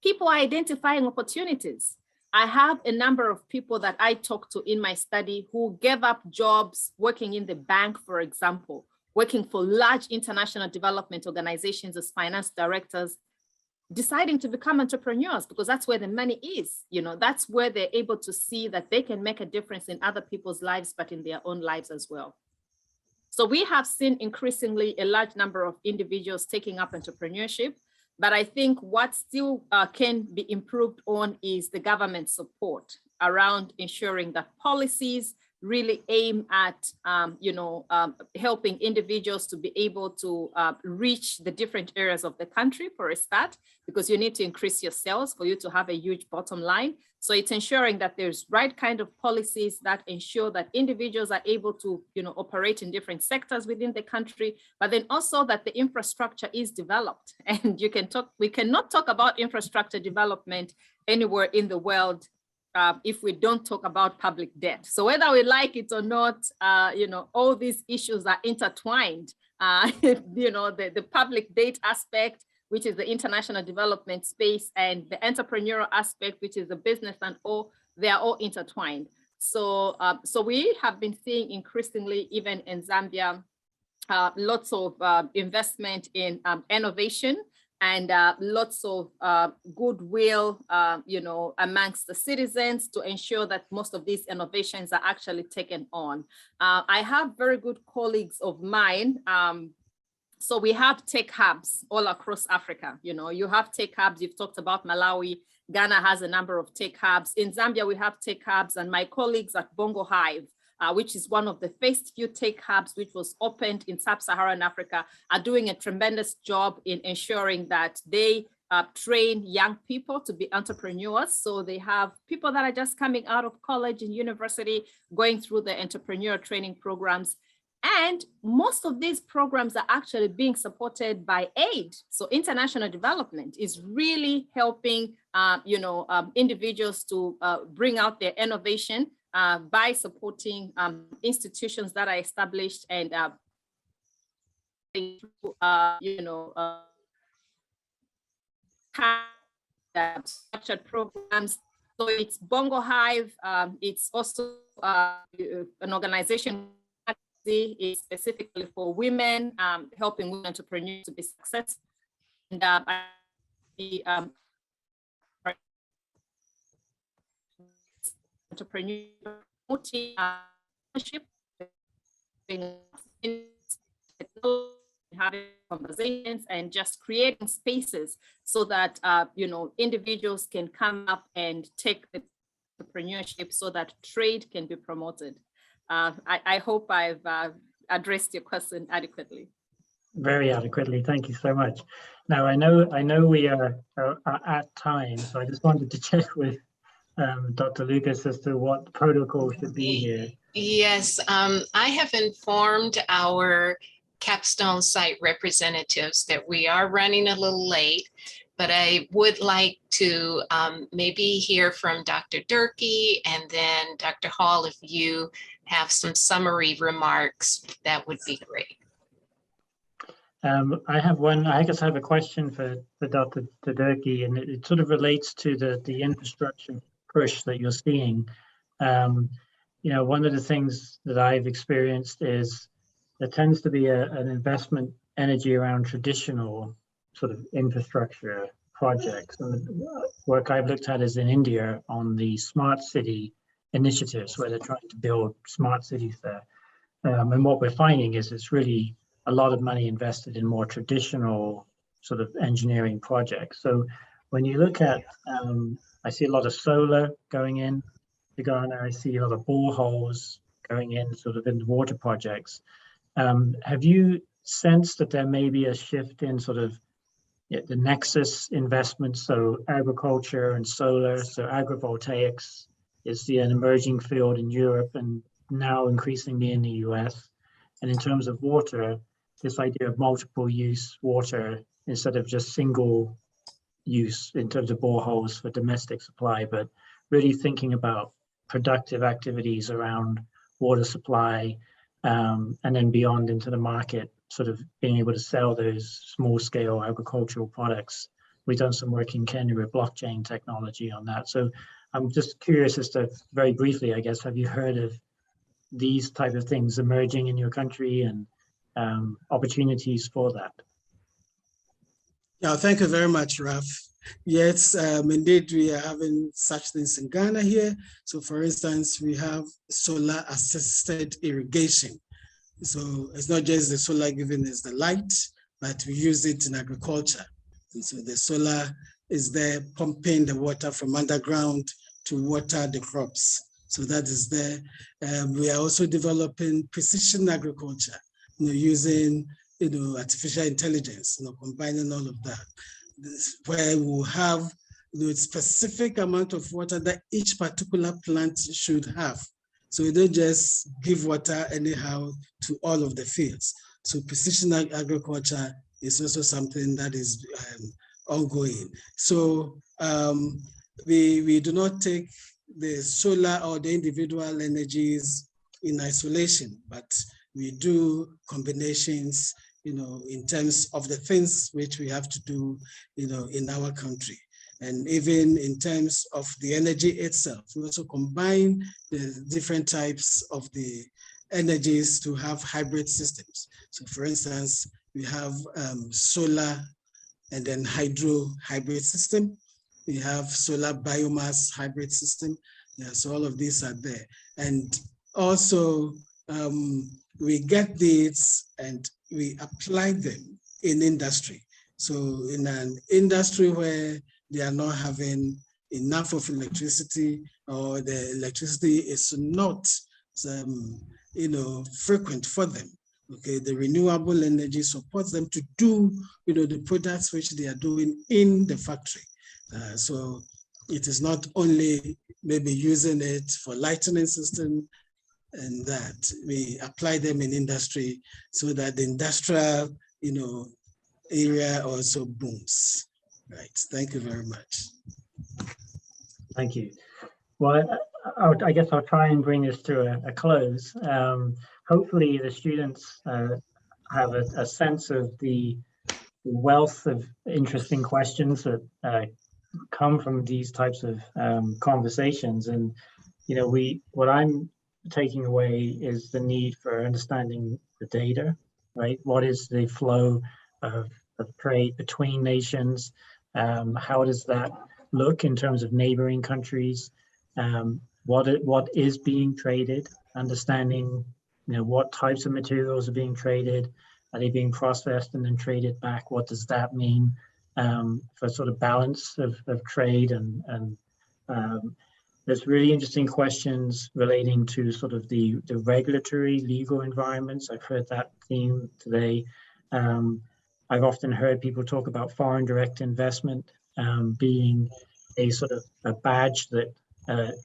Speaker 4: People are identifying opportunities. I have a number of people that I talked to in my study who gave up jobs working in the bank, for example, working for large international development organizations as finance directors, deciding to become entrepreneurs because that's where the money is. You know, that's where they're able to see that they can make a difference in other people's lives, but in their own lives as well. So we have seen increasingly a large number of individuals taking up entrepreneurship, but I think what still can be improved on is the government support around ensuring that policies really aim at, helping individuals to be able to reach the different areas of the country for a start, because you need to increase your sales for you to have a huge bottom line. So it's ensuring that there's right kind of policies that ensure that individuals are able to, operate in different sectors within the country, but then also that the infrastructure is developed. And we cannot talk about infrastructure development anywhere in the world if we don't talk about public debt. So whether we like it or not, all these issues are intertwined you know, the public data aspect, which is the international development space, and the entrepreneurial aspect, which is the business, and all, they are all intertwined. So, so we have been seeing increasingly, even in Zambia, lots of investment in innovation, and lots of goodwill, you know, amongst the citizens to ensure that most of these innovations are actually taken on. I have very good colleagues of mine. So we have tech hubs all across Africa. You know, you have tech hubs. You've talked about Malawi. Ghana has a number of tech hubs. In Zambia, we have tech hubs, and my colleagues at Bongo Hive, which is one of the first few tech hubs which was opened in Sub-Saharan Africa, are doing a tremendous job in ensuring that they train young people to be entrepreneurs. So they have people that are just coming out of college and university, going through the entrepreneurial training programs. And most of these programs are actually being supported by aid. So international development is really helping you know, individuals to bring out their innovation by supporting institutions that are established and you know, structured programs. So it's Bongo Hive. It's also an organization is specifically for women, helping women entrepreneurs to be successful. And entrepreneurship, having conversations, and just creating spaces so that you know, individuals can come up and take the entrepreneurship so that trade can be promoted. I hope I've addressed your question adequately.
Speaker 2: Very adequately. Thank you so much. Now, I know we are at time, so I just wanted to check with Dr. Lucas as to what protocol should be here.
Speaker 1: Yes, I have informed our capstone site representatives that we are running a little late, but I would like to maybe hear from Dr. Derkyi, and then Dr. Hall, if you have some summary remarks, that would be great.
Speaker 2: I have one, I guess I have a question for Dr. Derkyi, and it sort of relates to the infrastructure push that you're seeing. You know, one of the things that I've experienced is there tends to be an investment energy around traditional sort of infrastructure projects. And the work I've looked at is in India on the smart city initiatives, where they're trying to build smart cities there. And what we're finding is it's really a lot of money invested in more traditional sort of engineering projects. So when you look at, I see a lot of solar going in to Ghana. I see a lot of boreholes going in sort of in the water projects. Have you sensed that there may be a shift in sort of the nexus investments, so agriculture and solar, so agrivoltaics is an emerging field in Europe and now increasingly in the US. And in terms of water, this idea of multiple use water instead of just single use in terms of boreholes for domestic supply, but really thinking about productive activities around water supply, and then beyond into the market, sort of being able to sell those small scale agricultural products. We've done some work in Kenya with blockchain technology on that. So I'm just curious as to, very briefly, I guess, have you heard of these type of things emerging in your country and opportunities for that?
Speaker 5: Yeah, thank you very much, Raf. Yes, indeed, we are having such things in Ghana here. So for instance, we have solar assisted irrigation. So it's not just the solar giving us the light, but we use it in agriculture. And so the solar is there pumping the water from underground to water the crops. So that is there. We are also developing precision agriculture, using artificial intelligence, combining all of that, where we will have a specific amount of water that each particular plant should have. So we don't just give water anyhow to all of the fields. So precision agriculture is also something that is ongoing. So we do not take the solar or the individual energies in isolation, but we do combinations in terms of the things which we have to do, in our country. And even in terms of the energy itself, we also combine the different types of the energies to have hybrid systems. So for instance, we have solar and then hydro hybrid system. We have solar biomass hybrid system. Yeah, so all of these are there. And also we get these and we apply them in industry. So in an industry where they are not having enough of electricity, or the electricity is not frequent for them. Okay, the renewable energy supports them to do the products which they are doing in the factory. So it is not only maybe using it for lightning system, and that we apply them in industry so that the industrial area also booms. Right. Thank you very much.
Speaker 2: Thank you. Well, I guess I'll try and bring this to a close. Hopefully the students have a sense of the wealth of interesting questions that come from these types of conversations. And, what I'm taking away is the need for understanding the data, right? What is the flow of trade between nations? How does that look in terms of neighboring countries? What is being traded? Understanding, what types of materials are being traded? Are they being processed and then traded back? What does that mean for sort of balance of trade? And there's really interesting questions relating to sort of the regulatory legal environments. I've heard that theme today. I've often heard people talk about foreign direct investment being a sort of a badge that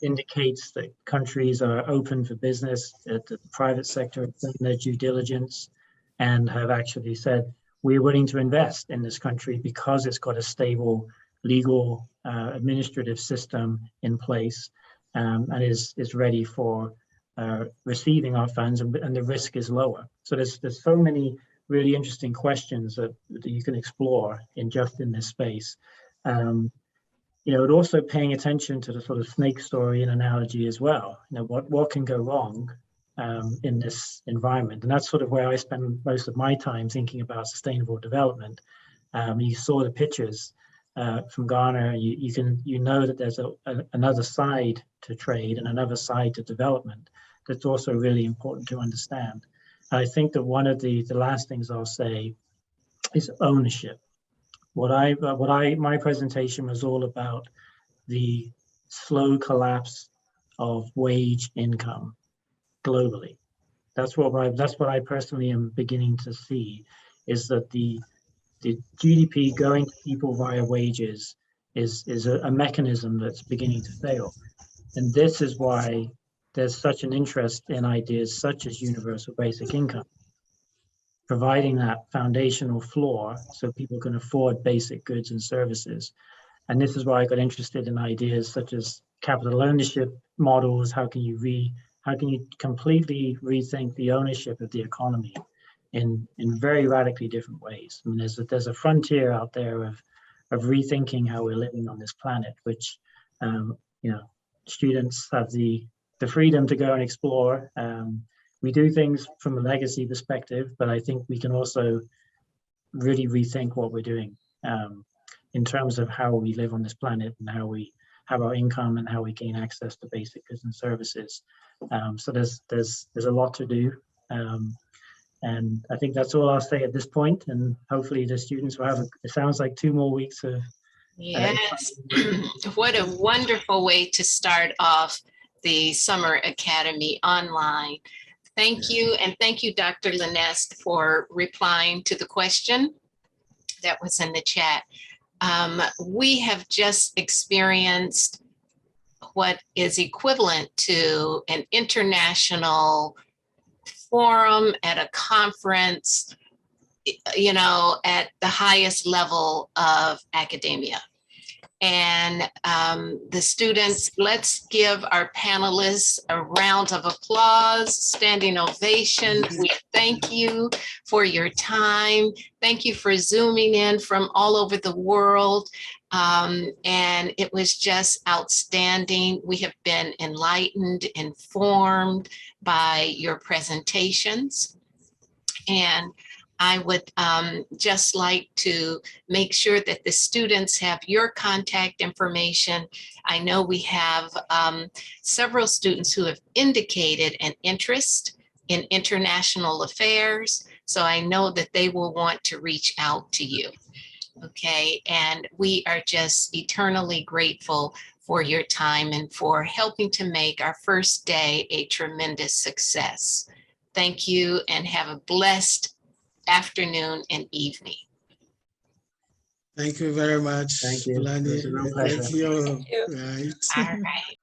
Speaker 2: indicates that countries are open for business, that the private sector has done their due diligence and have actually said, we're willing to invest in this country because it's got a stable legal administrative system in place and is ready for receiving our funds, and the risk is lower. So there's so many really interesting questions that you can explore in this space. But also paying attention to the sort of snake story and analogy as well. What can go wrong in this environment? And that's sort of where I spend most of my time thinking about sustainable development. You saw the pictures from Ghana. You know that there's another side to trade and another side to development that's also really important to understand. And I think that one of the last things I'll say is ownership. My presentation was all about the slow collapse of wage income globally. That's what I personally am beginning to see, is that the GDP going to people via wages is a mechanism that's beginning to fail. And this is why there's such an interest in ideas such as universal basic income, providing that foundational floor so people can afford basic goods and services. And this is why I got interested in ideas such as capital ownership models. How can you completely rethink the ownership of the economy in very radically different ways? I mean, there's a frontier out there of rethinking how we're living on this planet, which students have the freedom to go and explore. We do things from a legacy perspective, but I think we can also really rethink what we're doing in terms of how we live on this planet and how we have our income and how we gain access to basic goods and services. So there's a lot to do. And I think that's all I'll say at this point. And hopefully the students will have, it sounds like 2 more weeks of.
Speaker 1: Yes, what a wonderful way to start off the Summer Academy online. Thank you. And thank you, Dr. Lenesque, for replying to the question that was in the chat. We have just experienced what is equivalent to an international forum at a conference, at the highest level of academia. And the students, let's give our panelists a round of applause, standing ovation. We thank you for your time. Thank you for zooming in from all over the world. And it was just outstanding. We have been enlightened, informed by your presentations. And I would just like to make sure that the students have your contact information. I know we have several students who have indicated an interest in international affairs. So I know that they will want to reach out to you. Okay, and we are just eternally grateful for your time and for helping to make our first day a tremendous success. Thank you and have a blessed afternoon and evening.
Speaker 5: Thank you very much.
Speaker 2: Thank you. It was a real
Speaker 5: Melanie.
Speaker 2: pleasure.
Speaker 5: Thank you.
Speaker 3: Thank you.
Speaker 5: Right.
Speaker 1: All right.